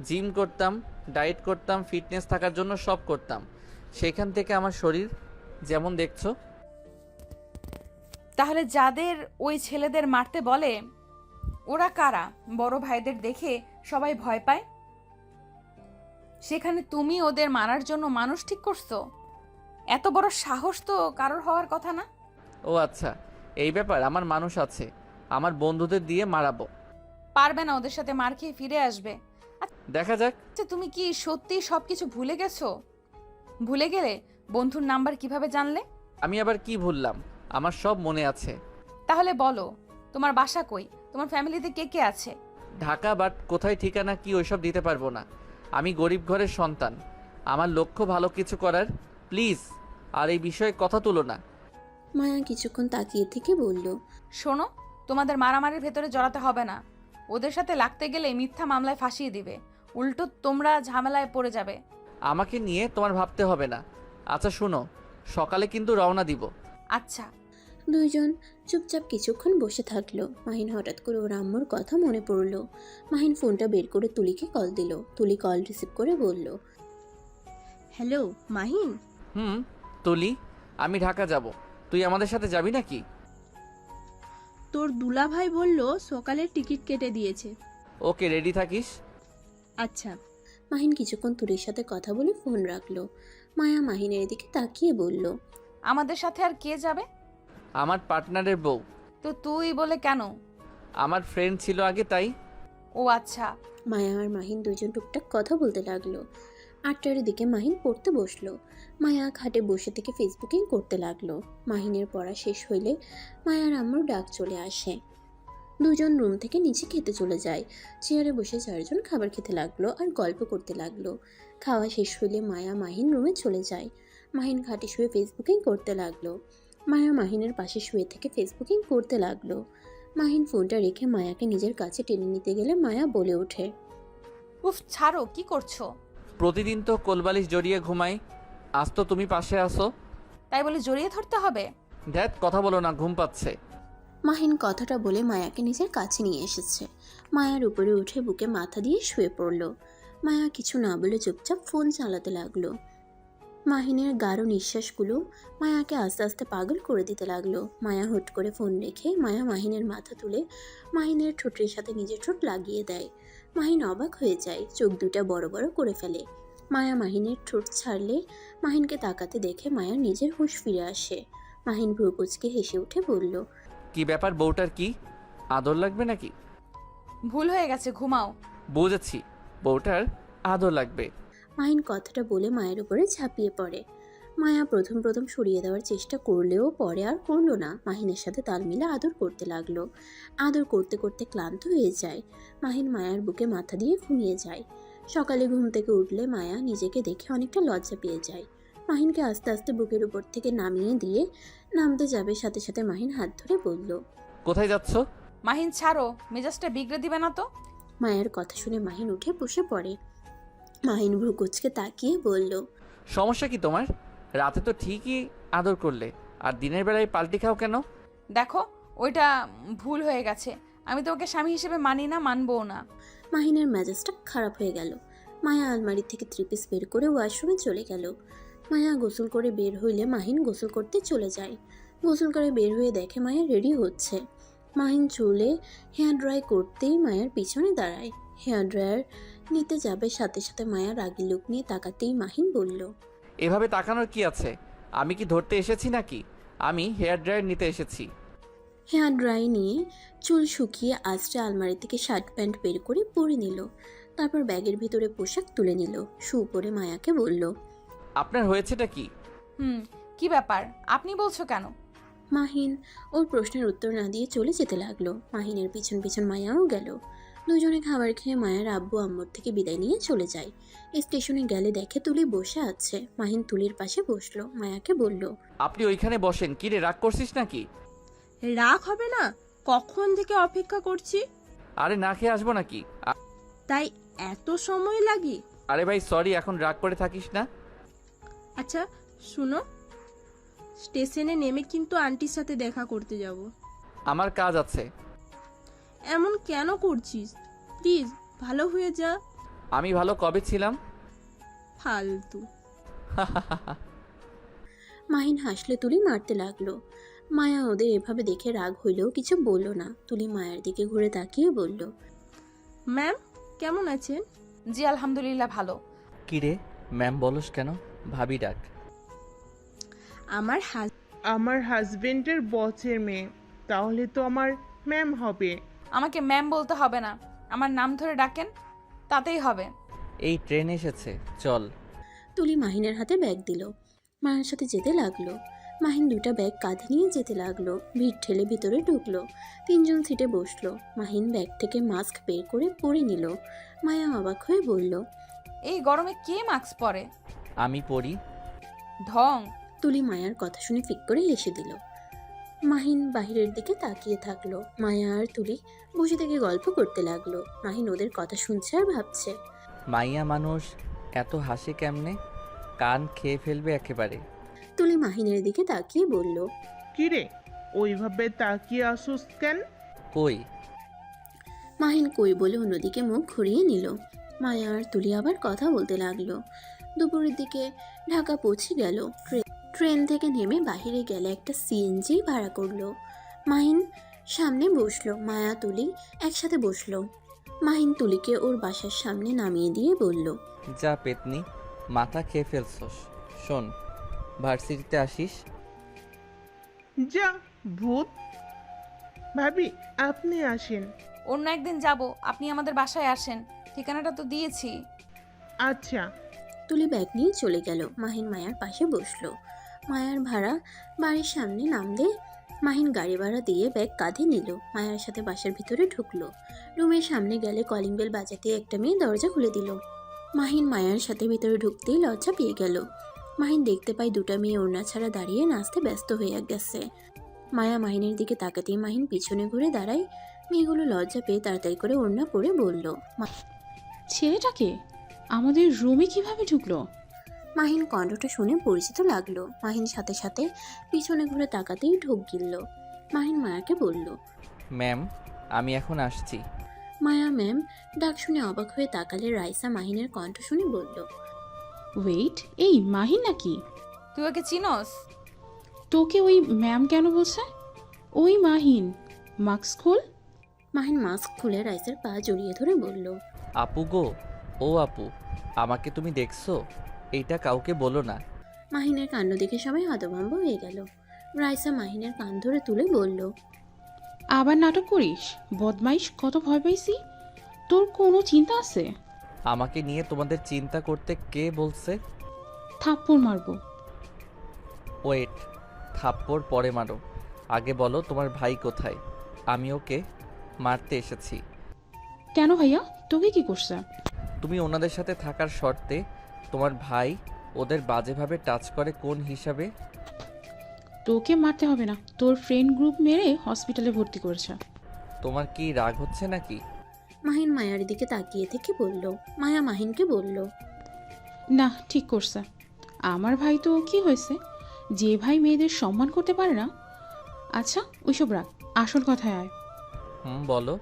জিম করতাম, ডায়েট করতাম, ফিটনেস থাকার জন্য সব করতাম। সেখান থেকে আমার শরীর যেমন দেখছো। তাহলে যাদের ওই ছেলেদের মারতে বলে, ওরা কারা? বড় ভাইদের দেখে সবাই ভয় পায়, সেখানে তুমি ওদের মারার জন্য মানুষ ঠিক করছো? এত বড় সাহস তো কারোর হওয়ার কথা না। ও আচ্ছা, এই ব্যাপার। আমার মানুষ আছে, আমার বন্ধুদের দিয়ে মারাবো। পারবে না, ওদের সাথে মার খেয়ে ফিরে আসবে। দেখা যাক। আচ্ছা, তুমি কি সত্যি সবকিছু ভুলে গেছো? ভুলে গেলে বন্ধুর নাম্বার কিভাবে জানলে? আমি আবার কি ভুললাম? আমার সব মনে আছে। তাহলে বলো, তোমার বাসা কই? তোমার ফ্যামিলিতে কে কে আছে? ঢাকা, বাট কোথায় ঠিকানা কি ওইসব দিতে পারবো না। আমি গরিব ঘরের সন্তান। আমার লক্ষ্য ভালো কিছু করার। প্লিজ আর এই বিষয়ে কথা তুলো না। মায়া কিছুক্ষণ তাকিয়ে থেকে বলল, শোনো, তোমাদের মারামারির ভেতরে জড়াতে হবে না। ওদের সাথে লাগতে গেলে মিথ্যা মামলায় ফাঁসিয়ে দিবে, উল্টো তোমরা ঝামেলায় পড়ে যাবে। আমাকে নিয়ে তোমার ভাবতে হবে না। আচ্ছা শুনো, সকালে কিন্তু রওনা দিব। আচ্ছা। দুইজন চুপচাপ কিছুক্ষণ বসে থাকলো। মাহিন হঠাৎ করে ওর আম্মুর কথা মনে পড়লো। মাহিন ফোনটা বের করে তুলিকে কল দিল। তুলি কল রিসিভ করে বলল, হ্যালো মাহিন। তুলি, আমি ঢাকা যাব। তুই আমাদের সাথে যাবি নাকি? তোর দুলাভাই বলল সকালের টিকিট কেটে দিয়েছে। ওকে, রেডি থাকিস। আচ্ছা। মাহিন কিছুক্ষণ তুলির সাথে কথা বলে ফোন রাখলো। মায়া মাহিনের দিকে তাকিয়ে বলল, আমাদের সাথে আর কে যাবে? আমার পার্টনারের বউ। তো তুই বলে কেন? আমার ফ্রেন্ড ছিল আগে, তাই। ও আচ্ছা। মায়া আর মাহিন দুজন টুকটাক কথা বলতে লাগলো। 8টার দিকে মাহিন পড়তে বসলো। মায়া খাটে বসে থেকে ফেসবুকিং করতে লাগলো। মাহিনের পড়া শেষ হইলে মায়ার আম্মুর ডাক চলে আসে। দুজন রুম থেকে নিচে খেতে চলে যায়। চেয়ারে বসে চারজন খাবার খেতে লাগলো আর গল্প করতে লাগলো। খাওয়া শেষ হইলে মায়া মাহিন রুমে চলে যায়। মাহিন খাটে শুয়ে ফেসবুকিং করতে লাগলো। মায়া মাহিনের পাশে শুয়ে থেকে ফেসবুকিং করতে লাগলো। মাহিন ফোনটা রেখে মায়াকে নিজের কাছে টেনে নিতে গেলে মায়া বলে ওঠে, উফ, ছাড়ো, কি করছো? প্রতিদিন তো কোলবালিশ জড়িয়ে ঘুমাই, আজ তো তুমি পাশে আসো। তাই বলে জড়িয়ে ধরতে হবে? ধ্যাত, কথা বলো না, ঘুম পাচ্ছে। মাহিন কথাটা বলে মায়াকে নিজের কাছে নিয়ে এসেছে। মায়ার উপরে উঠে বুকে মাথা দিয়ে শুয়ে পড়ল। মায়া কিছু না বলে চুপচাপ ফোন চালাতে লাগলো। মাহিনের গাঢ় নিঃশ্বাসগুলো মায়াকে আস্তে আস্তে পাগল করে দিতে লাগলো। মায়া হুট করে ফোন রেখে মায়া মাহিনের মাথা তুলে মাহিনের ঠোঁটের সাথে নিজের ঠোঁট লাগিয়ে দেয়। মাহিন অবাক হয়ে যায়, চোখ দুটা বড় বড় করে ফেলে। মায়া মাহিনের ঠোঁট ছাড়লে মাহিনকে তাকাতে দেখে মায়ার নিজের হুঁশ ফিরে আসে। মাহিন ভ্রু কুঁচকে হেসে উঠে বলল, কি ব্যাপার, বউটার কি আদর লাগবে নাকি? ভুল হয়ে গেছে, ঘুমাও। বুঝেছি, বউটার আদর লাগবে। মাহিন কথাটা বলে মায়ের উপরে ঝাঁপিয়ে পড়ে। মায়া প্রথম প্রথম সরিয়ে দেওয়ার চেষ্টা করলেও পরে আর করলো না। মাহিনের সাথে তাল মিলে আদর করতে লাগলো। আদর করতে করতে ক্লান্ত হয়ে যায়। মাহিন মায়ার বুকে মাথা দিয়ে ঘুমিয়ে যায়। সকালে ঘুম থেকে উঠলে মায়া নিজেকে দেখে অনেকটা লজ্জা পেয়ে যায়। মাহিনকে আস্তে আস্তে বুকের উপর থেকে নামিয়ে দিয়ে নামতে যাবে, সাথে সাথে মাহিন হাত ধরে বলল, কোথায় যাচ্ছ? মাহিন ছাড়ো, মেজাজটা বিগড়ে দিবে না তো? মায়ের কথা শুনে মাহিন উঠে বসে পড়ে। মাহিন ভ্রু কুঁচকে তাকিয়ে বলল, সমস্যা কি তোমার? রাতে তো ঠিকই আদর করলে, আর দিনের বেলায় পাল্টি খাও কেন? দেখো, ওইটা ভুল হয়ে গেছে। আমি তোমাকে স্বামী হিসেবে মানি না, মানবও না। মাহিনের মেজাজটা খারাপ হয়ে গেল। মায়া আলমারি থেকে 3 পিস বের করে ওয়াশরুমে চলে গেল। মায়া গোসল করে বের হইলে মাহিন গোসল করতে চলে যায়। গোসল করে বের হয়ে দেখে মায়া রেডি হচ্ছে। মাহিন চুলে হেয়ার ড্রাই করতেই মায়ার পিছনে দাঁড়ায়। হেয়ার ড্রায়ার নিতে যাবে সাথে সাথে মায়া রাগী লোক নিয়ে তাকাতেই মাহিন বলল, এভাবে তাকানোর কি আছে? আমি কি ধরতে এসেছি নাকি? আমি হেয়ার ড্রায়ার নিতে এসেছি। হেয়ার ড্রাই নিয়ে চুল শুকিয়ে আঁচড়ে আলমারি থেকে শার্ট প্যান্ট বের করে পরে নিল। তারপর ব্যাগের ভিতরে পোশাক তুলে নিল। শু পরে মায়াকে বলল, আপনার হয়েছেটা কি? কি ব্যাপার, আপনি বলছো কেন? মাহিন ওর প্রশ্নের উত্তর না দিয়ে চলে যেতে লাগলো। মাহিনের পিছন পিছন মায়াও গেল। দুজনে খাবার খেয়ে মায়ের আব্বু আম্মুর থেকে বিদায় নিয়ে চলে যায়। স্টেশনে গেলে দেখে তুলি বসে আছে। মাহিন তুলির পাশে বসলো, মায়াকে বলল, আপনি ওইখানে বসেন। কি রে, রাগ করছিস নাকি? রাগ হবে না? কখন থেকে অপেক্ষা করছি। আরে না খেয়ে আসবো নাকি? তাই এত সময় লাগে? আরে ভাই সরি, এখন রাগ করে থাকিস না। আচ্ছা শুনো, স্টেশনে নেমে কিন্তু আন্টির সাথে দেখা করতে যাব। আমার কাজ আছে। এমন কেন করছিস? প্লিজ ভালো হয়ে যা। আমি ভালো কবে ছিলাম? ফালতু। মাহিন হাসলে তুলি মারতে লাগলো। মায়া ওদের এভাবে দেখে রাগ হইলেও কিছু বলল না। তুলি মায়ের দিকে ঘুরে তাকিয়ে বলল, ম্যাম কেমন আছেন? জি আলহামদুলিল্লাহ ভালো। কি রে ম্যাম বলস কেন? ভাবি ডাক। আমার হাজবেন্ডের বসের মেয়ে, তাহলে তো আমার ম্যাম হবে। আমাকে ম্যাম বলতে হবে না, আমার নাম ধরে ডাকেন, তাতেই হবে। এই ট্রেন এসেছে, চল। তুলি মাহিনের হাতে ব্যাগ দিল। মায়ের সাথে যেতে লাগলো। মাহিন দুটা ব্যাগ কাঁধে নিয়ে যেতে লাগলো। ভিড় ঠেলে ভিতরে ঢুকলো। তিনজন সিটে বসলো। মাহিন ব্যাগ থেকে মাস্ক বের করে পরে নিল। মায়া অবাক হয়ে বলল, এই গরমে কে মাস্ক পরে? আমি পড়ি। ঢং। তুলি মায়ার কথা শুনে ফিক করে হেসে দিল। মাহিন বাহিরের দিকে তাকিয়ে থাকলো। মায়া আর তুলি বসে থেকে গল্প করতে লাগলো। মাহিন ওদের কথা শুনছে আর ভাবছে। মাইয়া মানুষ এত হাসে কেমনে? কান খেয়ে ফেলবে একেবারে। তুলি মাহিনের দিকে তাকিয়ে বলল, কি রে, ওইভাবে তাকিয়ে আসুস কেন? কই? মাহিন কই বলে অন্যদিকে মুখ ঘুরিয়ে নিল। মায়া আর তুলি আবার কথা বলতে লাগলো। দুপুরের দিকে ঢাকা পৌঁছে গেল। ট্রেন থেকে নেমে বাইরে গেলে একটা সিএনজি ভাড়া করলো। মাহিন সামনে বসলো। মায়া তুলি একসাথে বসলো। মাহিন তুলিকে ওর বাসার সামনে নামিয়ে দিয়ে বলল, যা পেতনি, মাথা খেয়ে ফেলছস। শোন, ভার্সিটিতে আসিস। যা ভূত। ভাবি আপনি আসেন। অন্য একদিন যাব, আপনি আমাদের বাসায় আসেন, ঠিকানাটা তো দিয়েছি। আচ্ছা। তুলি ব্যাগ নিয়ে চলে গেল। মাহিন মায়ার পাশে বসলো। মায়ার ভাড়া বাড়ির সামনে নামলে মাহিন গাড়ি ভাড়া দিয়ে ব্যাগ কাঁধে নিল। মায়ার সাথে বাসার ভিতরে ঢুকলো। রুমের সামনে গেলে কলিং বেল বাজাতে একটা মেয়ে দরজা খুলে দিল। মাহিন মায়ার সাথে ভিতরে ঢুকতেই লজ্জা পেয়ে গেল। মাহিন দেখতে পায় দুটা মেয়ে ওড়না ছাড়া দাঁড়িয়ে নাচতে ব্যস্ত হয়ে গেছে। মায়া মাহিনের দিকে তাকাতেই মাহিন পিছনে ঘুরে দাঁড়ায়। মেয়েগুলো লজ্জা পেয়ে তাড়াতাড়ি করে ওড়না পরে বলল, ছেলেটাকে আমাদের রুমে কিভাবে ঢুকলো? মাহিন কণ্ঠটা শুনে পরিচিত লাগলো। মাহিন সাথে সাথে পিছনে ঘুরে তাকাতেই ঢোক গিলল। মাহিন মায়াকে বলল, ম্যাম আমি এখন আসছি। মায়া ম্যাম ডাক শুনে অবাক হয়ে তাকালে রাইসা মাহিনের কণ্ঠ শুনে বলল, ওয়েট, এই মাহিন নাকি? তুই ওকে চিনস? তোকে ওই ম্যাম কেন বলছে? ওই মাহিন, মাস্ক খোল। মাহিন মাস্ক খুলে রাইসার পা জড়িয়ে ধরে বলল, আপু গো, ও আপু, আমাকে তুমি দেখছো? এইটা কাউকে বলো না। মাহিনের কাণ্ড দেখে সবাই হতভম্ব হয়ে গেল। রাইসা মাহিনের কান ধরে তুলে বলল, আবার নাটক করিস? বদমাইশ, কত ভয় পাইছি। তোর কোনো চিন্তা আছে? আমাকে নিয়ে তোমাদের চিন্তা করতে কে বলছে? থাপ্পড় মারবো। ওয়েট, থাপ্পড় পরে মারো। আগে বলো তোমার ভাই কোথায়? আমি ওকে মারতে এসেছি। কেন ভাইয়া, তোকে কি করছে? তুমি ওনাদের সাথে থাকার শর্তে তোমার ভাই ওদের বাজেভাবে টাচ করে কোন হিসাবে? তোকে মারতে হবে না, তোর ফ্রেন্ড গ্রুপ মেরে হসপিটালে ভর্তি করেছে। তোমার কি রাগ হচ্ছে নাকি? মাহিন মায়ার দিকে তাকিয়ে থেকে বলল। মায়া মাহিনকে বলল, না, ঠিক করছে। আমার ভাই তো কি হয়েছে, যে ভাই মেয়েদের সম্মান করতে পারে না। আচ্ছা ওইসব রাখ, আসল কথায় আয়। বলো।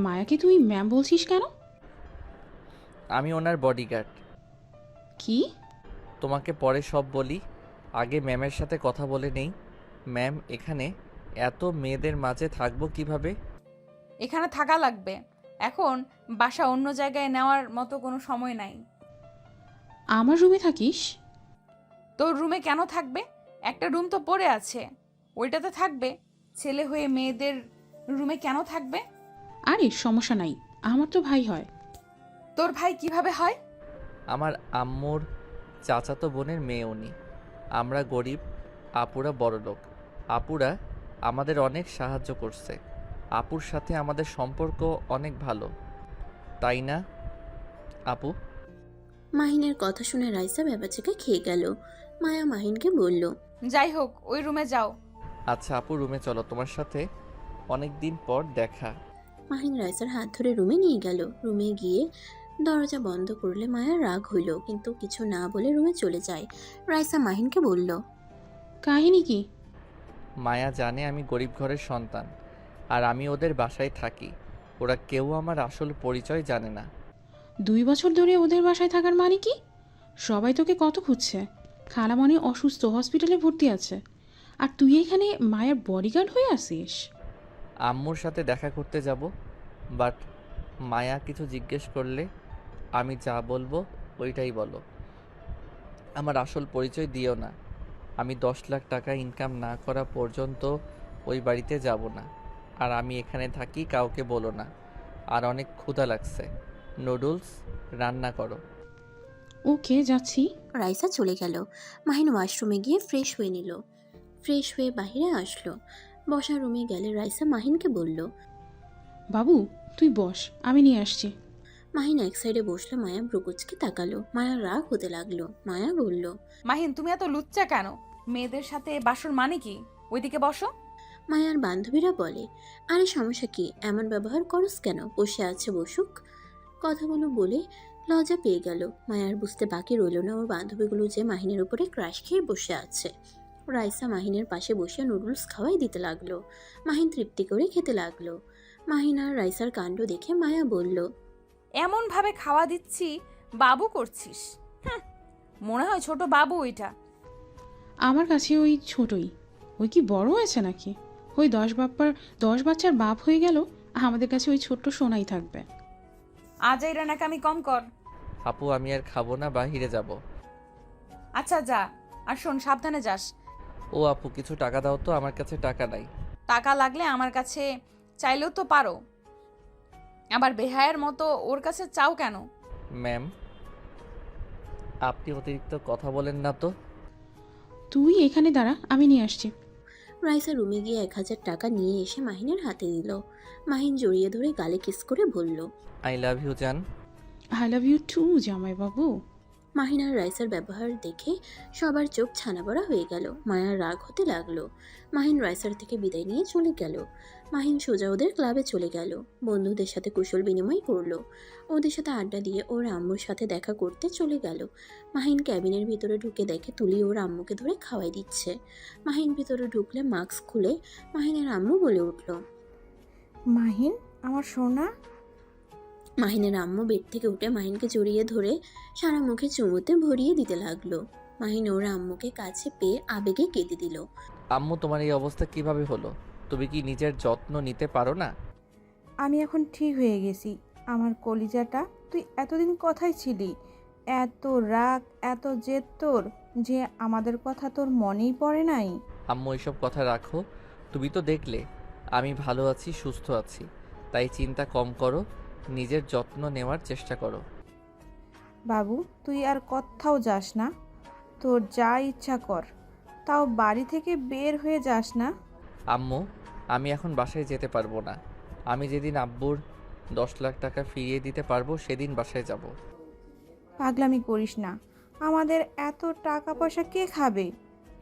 মায়াকে তুই ম্যাম বলছিস কেন? আমি ওনার বডিগার্ড। কি? তোমাকে পরে সব বলি, আগে ম্যামের সাথে কথা বলে নেই। ম্যাম, এখানে এত মেয়েদের মাঝে থাকবো কিভাবে? এখানে থাকা লাগবে, এখন বাসা অন্য জায়গায় নেওয়ার মতো কোনো সময় নাই। আমার রুমে থাকিস? তোর রুমে কেন থাকবে? একটা রুম তো পড়ে আছে, ওইটাতে থাকবে। ছেলে হয়ে মেয়েদের রুমে কেন থাকবে? আরে সমস্যা নাই, আমার তো ভাই হয়। তোর ভাই কিভাবে হয়? আমার আম্মুর চাচাতো বোনের মেয়ে উনি। আমরা গরিব, আপুরা বড়লোক। আপুরা আমাদের অনেক সাহায্য করছে। আপুর সাথে আমাদের সম্পর্ক অনেক ভালো, তাই না আপু? মাহিনের কথা শুনে রাইসা ব্যাপারটাকে খেয়ে গেল। মায়া মাহিনকে বলল, যাই হোক, ওই রুমে যাও। আচ্ছা আপু, রুমে চলো, তোমার সাথে অনেক দিন পর দেখা। মাহিন রাইসার হাত ধরে রুমে নিয়ে গেল। রুমে গিয়ে দরজা বন্ধ করলে মায়ার রাগ হইল, কিন্তু কিছু না বলে রুমে চলে যায়। রাইসা মাহিনকে বলল, কাহিনী কি? মায়া জানে আমি গরিব ঘরের সন্তান, আর আমি ওদের বাসায় থাকি। ওরা কেউ আমার আসল পরিচয় জানে না। 2 বছর ধরে ওদের বাসায় থাকার মানে কি? সবাই তোকে কত খুঁজছে। খালামণি অসুস্থ, হসপিটালে ভর্তি আছে, আর তুই এখানে মায়ের বডিগার্ড হয়ে আসিস? আম্মুর সাথে দেখা করতে যাব, বাট মায়া কিছু জিজ্ঞেস করলে আমি যা বলবো ওইটাই বলো। আমার আসল পরিচয় দিও না। আমি 10 লাখ টাকা ইনকাম না করা পর্যন্ত ওই বাড়িতে যাব না। আর আমি এখানে থাকি, কাউকে বলো না। আর অনেক ক্ষুধা লাগছে, নুডলস রান্না করো। ওকে, যাচ্ছি। রাইসা চলে গেল। মাহিন ওয়াশরুমে গিয়ে ফ্রেশ হয়ে নিল। ফ্রেশ হয়ে বাইরে আসলো। বসার রুমে গেলে রাইসা মাহিনকে বলল, বাবু তুই বস, আমি নিয়ে আসছি। মাহিন এক সাইডে বসলে মায়া ব্রুকুচকে তাকালো। মায়া রাগ হতে লাগলো। মায়া বলল, মাহিন, তুমি এত লুচ্চা কেন? মেয়েদের সাথে বাসর মানে কি? ওইদিকে বসো। মায়ার বান্ধবীরা বলে, আরে সমস্যা কি, এমন ব্যবহার করস কেন, বসে আছে বসুক। কথাগুলো বলে লজ্জা পেয়ে গেল। মায়ার বুঝতে বাকি রইল না ওর বান্ধবীগুলো যে মাহিনের উপরে ক্রাশ খেয়ে বসে আছে। রাইসা মাহিনের পাশে বসে নুডলস খাওয়াই দিতে লাগলো। মাহিন তৃপ্তি করে খেতে লাগলো। মাহিন আর রাইসার কাণ্ড দেখে মায়া বলল, এমন ভাবে খাওয়া দিচ্ছি, বাবু করছিস? মনে হয় ছোট বাবু ওইটা। আমার কাছে ওই ছোটই। ওই কি বড় হয়েছে নাকি? ওই 10 বাচ্চার বাপ হয়ে গেল, আমাদের কাছে ওই ছোট্ট সোনাই থাকবে। আজ এই রান্নাকামি কম কর। আপু আমি আর খাবো না, বাহিরে যাব। আচ্ছা যা, আর শোন, সাবধানে যাস। ও আপু কিছু টাকা দাও তো, আমার কাছে টাকা নাই। টাকা লাগলে আমার কাছে চাইলেও তো পারো। আবার বেহায়ের মতো ওর কাছে চাও কেন? ম্যাম, আপনি অতিরিক্ত কথা বলেন না তো। তুই এখানে দাঁড়া, আমি নিয়ে আসছি। রাইসা রুমে গিয়ে 1000 টাকা নিয়ে এসে মাহিনের হাতে দিল। মাহিন জড়িয়ে ধরে গালে কিস করে বলল, আই লাভ ইউ জান। আই লাভ ইউ টু জামাই বাবু। মাহিন আর রাইসার ব্যবহার দেখে সবার চোখ ছানাবড়া হয়ে গেল। মায়ার রাগ হতে লাগলো। মাহিন রাইসার থেকে বিদায় নিয়ে চলে গেল। মাহিন সোজা ওদের ক্লাবে চলে গেল। বন্ধুদের সাথে কুশল বিনিময় করলো। ওদের সাথে আড্ডা দিয়ে ওর আম্মুর সাথে দেখা করতে চলে গেল। মাহিন ক্যাবিনের ভিতরে ঢুকে দেখে তুলি ওর আম্মুকে ধরে খাওয়াই দিচ্ছে। মাহিন ভিতরে ঢুকলে মাস্ক খুলে মাহিনের আম্মু বলে উঠল, মাহিন আমার সোনা। মাহিনের আম্মু বেড থেকে উঠে মাহিনকে জড়িয়ে ধরে সারা মুখে চুমুতে ভরিয়ে দিতে লাগলো। মাহিন ওর আম্মুকে কাছে পেয়ে আবেগে কেঁদে দিল। আম্মু তোমার এই অবস্থা কিভাবে হলো? তুমি কি নিজের যত্ন নিতে পারো না? আমি এখন ঠিক হয়ে গেছি। আমার কলিজাটা, তুই এতদিন কোথায় ছিলি? এত রাগ, এত জেদ তোর, যে আমাদের কথা তোর মনেই পড়ে নাই। আম্মু এসব কথা রাখো। তুমি তো দেখলে আমি ভালো আছি, সুস্থ আছি, তাই চিন্তা কম করো, নিজের যত্ন নেওয়ার চেষ্টা করো। বাবু তুই আর কোথাও যাস না, তোর যা ইচ্ছা কর, তাও বাড়ি থেকে বের হয়ে যাস না। আম্মু আমি এখন বাসায় যেতে পারবো না। আমি যেদিন আব্বুর 10 লাখ টাকা ফিরিয়ে দিতে পারবো সেদিন বাসায় যাব। পাগলামি করিস না, আমাদের এত টাকা পয়সা কে খাবে?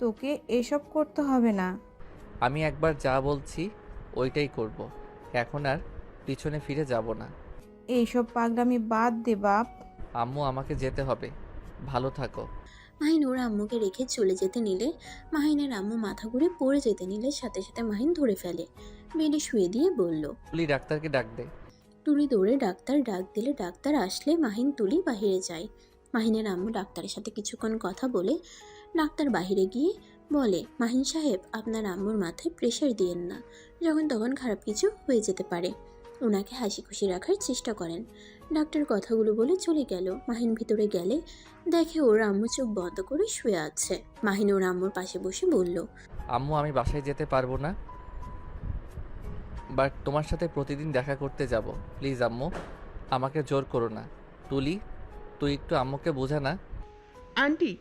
তোকে এসব করতে হবে না। আমি একবার যা বলছি ওইটাই করব। এখন আর পিছনে ফিরে যাব না। এইসব পাগলামি বাদ দে বাপ। আম্মু আমাকে যেতে হবে, ভালো থাকো। মাহিন ওর আম্মুকে রেখে চলে যেতে নিলে মাহিনের আম্মু মাথা ঘুরে পড়ে যেতে নিলে সাথে সাথে মাহিন ধরে ফেলে। বেডে শুয়ে দিয়ে বলল, তুলি ডাক্তারকে ডাক দে। তুলি দৌড়ে ডাক্তার ডাক দিলে ডাক্তার আসলে মাহিন তুলি বাহিরে যায়। মাহিনের আম্মু ডাক্তারের সাথে কিছুক্ষণ কথা বলে ডাক্তার বাহিরে গিয়ে বলে, মাহিন সাহেব আপনার আম্মুর মাথায় প্রেশার দিয়েন না, যখন তখন খারাপ কিছু হয়ে যেতে পারে। ওনাকে হাসি খুশি রাখার চেষ্টা করেন। ডাক্তার কথাগুলো বলে চলে গেল। মাহিন ভিতরে গেলে দেখে ওর আম্মু চোখ বন্ধ করে শুয়ে আছে। মাহিন ওর আম্মুর পাশে বসে বলল, আম্মু আমি বাসায় যেতে পারবো না, বাট তোমার সাথে প্রতিদিন দেখা করতে যাব। প্লিজ আম্মু, আমাকে জোর করো না। তুলি, তুই একটু আম্মুকে বোঝা না। আন্টি,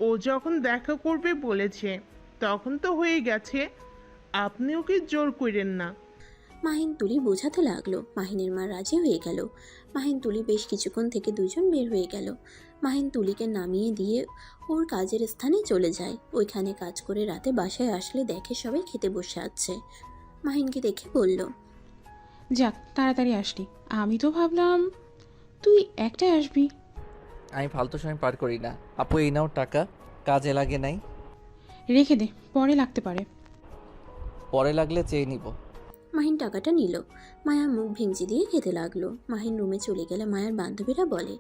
ও যখন দেখা করবে বলেছে তখন তো হয়ে গেছে, আপনি ওকে জোর করেন না। মাহিন তুলি বোঝাতে লাগলো। মাহিনের মা রাজি হয়ে গেল। মাহিন তুলি বেশ কিছুক্ষণ থেকে দুজন বের হয়ে গেল। মাহিন তুলিকে নামিয়ে দিয়ে ওর কাজের স্থানে চলে যায়। ওইখানে কাজ করে রাতে বাসায় আসলে দেখে সবাই খেতে বসে আছে। মাহিনকে দেখে বলল, যাক তাড়াতাড়ি আসলি, আমি তো ভাবলাম তুই একটাই আসবি। আমি ফালতু সময় পার করি না। আপু এই নাও টাকা, কাজে লাগে নাই, রেখে দে, পরে লাগতে পারে। পরে লাগলে চেয়ে নিব। মাহিন টাকাটা নিল। মায়া মুখ ভেঙচি দিয়ে খেতে লাগলো। মাহিন রুমে চলে গেলে মায়ার বান্ধবীরা বলে,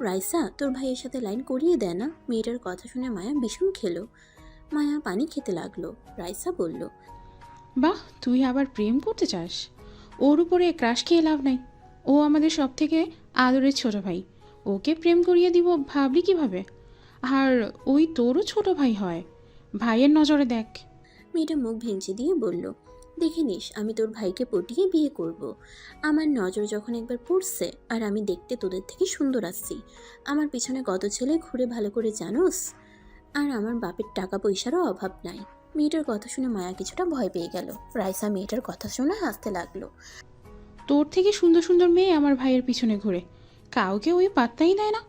রাইসা তোর ভাইয়ের সাথে লাইন করিয়ে দেয় না। মেয়েটার কথা শুনে মায়া ভীষণ খেলো। মায়া পানি খেতে লাগলো। রাইসা বলল, বাহ, তুই আবার প্রেম করতে চাস? ওর উপরে ক্রাশ খেয়ে লাভ নাই। ও আমাদের সব থেকে আদরের ছোট ভাই, ওকে প্রেম করিয়ে দিব ভাবলি কিভাবে? আর ওই তোরও ছোট ভাই হয়, ভাইয়ের নজরে দেখ। মেয়েটা মুখ ভেঙচি দিয়ে বলল, দেখে নিস আমি তোর ভাইকে পটিয়ে বিয়ে করব। আমার নজর যখন একবার পড়ছে, আর আমি দেখতে তোদের থেকে সুন্দর আসছি, আমার পিছনে কত ছেলে ঘুরে ভালো করে জানোস। আর আমার বাপের টাকা পয়সারও অভাব নাই। মেয়েটার কথা শুনে মায়া কিছুটা ভয় পেয়ে গেল। রাইসা মেয়েটার কথা শুনে হাসতে লাগলো। তোর থেকে সুন্দর সুন্দর মেয়ে আমার ভাইয়ের পিছনে ঘুরে, কাউকে ওই পাত্তাই দেয় না,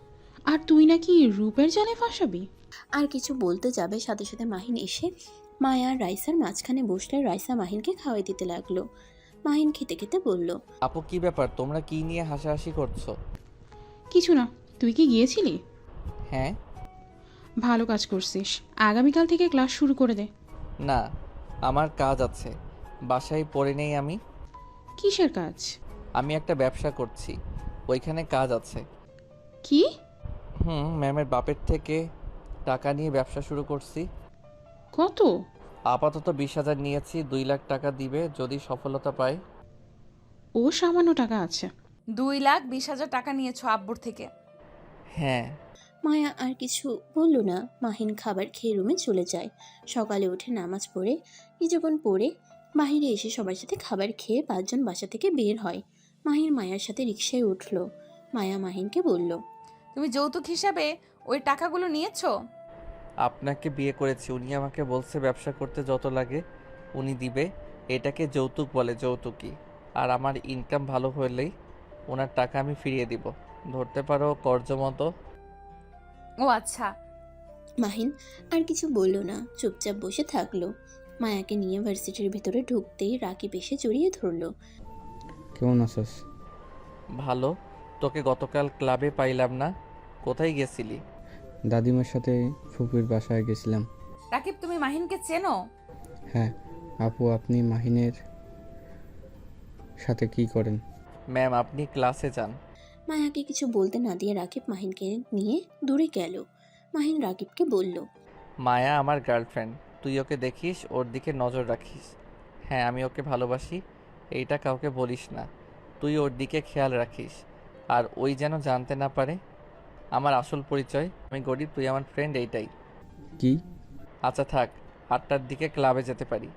আর তুই নাকি রূপের জালে ফাঁসাবি? আর কিছু বলতে যাবে, সাথে সাথে মাহিন এসে মায়া আর রাইসার মাঝখানে বসলে রাইসা মাহিনকে খাওয়াই দিতে লাগলো। মাহিন খেতে খেতে বলল, আপু কি ব্যাপার, তোমরা কি নিয়ে হাসাহাসি করছো? কিছু না, তুই কি গিয়েছিলি? হ্যাঁ। ভালো কাজ করছিস, আগামীকাল থেকে ক্লাস শুরু করে দে। না, আমার কাজ আছে, বাসায় পড়ে নেই আমি। কিসের কাজ? আমি একটা ব্যবসা করছি, ওইখানে কাজ আছে। কি? ম্যামের বাপের থেকে টাকা নিয়ে ব্যবসা শুরু করছি। কত? আপাতত 20,000 নিয়েছি, 2 লাখ টাকা দিবে যদি সফলতা পাই। ও সামান্য টাকা আছে। 2,20,000 টাকা নিয়েছো আব্বুর থেকে? হ্যাঁ। মায়া আর কিছু বলল না। মাহিন খাবার খেয়ে রুমে চলে যায়। সকালে উঠে নামাজ পড়ে কিছুক্ষণ পরে বাহিরে এসে সবার সাথে খাবার খেয়ে 5 জন বাসা থেকে বের হয়। মাহিন মায়ার সাথে রিকশায় উঠল। মায়া মাহিনকে বলল, তুমি যৌতুক হিসাবে ওই টাকাগুলো নিয়েছো? আপনাকে বিয়ে করেছি, উনি আমাকে বলছে ব্যবসা করতে যত লাগে উনি দিবে, এটাকে যৌতুক বলে, যৌতুকই। আর আমার ইনকাম ভালো হলেই ওনার টাকা আমি ফিরিয়ে দিব, ধরতে পারো কর্জ মতো। ও আচ্ছা। মাহিন আর কিছু বলল না, চুপচাপ বসে থাকলো। মায়াকে নিয়ে ভার্সিটির ভিতরে ঢুকতেই রাকিব এসে জড়িয়ে ধরলো। কেমন আছিস? ভালো। তোকে গতকাল ক্লাবে পাইলাম না, কোথায় গেছিলি? দাদিমার সাথে ফুপির বাসায় গেছিলাম। রাকিব, তুমি মাহিনকে চেনো? হ্যাঁ। আপু আপনি মাহিনের সাথে কি করেন? ম্যাম আপনি ক্লাসে যান। মায়াকে কিছু বলতে না দিয়ে রাকিব মাহিনকে নিয়ে দূরে গেল। মাহিন রাকিবকে বলল, মায়া আমার গার্লফ্রেন্ড, তুই ওকে দেখিস, ওর দিকে নজর রাখিস। হ্যাঁ আমি ওকে ভালোবাসি, এইটা কাউকে বলিস না। তুই ওর দিকে খেয়াল রাখিস, আর ওই যেন জানতে না পারে আমার আসল পরিচয়। আমি গরিব, তুই আমার ফ্রেন্ড, এইটাই। কি? আচ্ছা থাক, 8টার দিকে ক্লাবে যেতে পারি,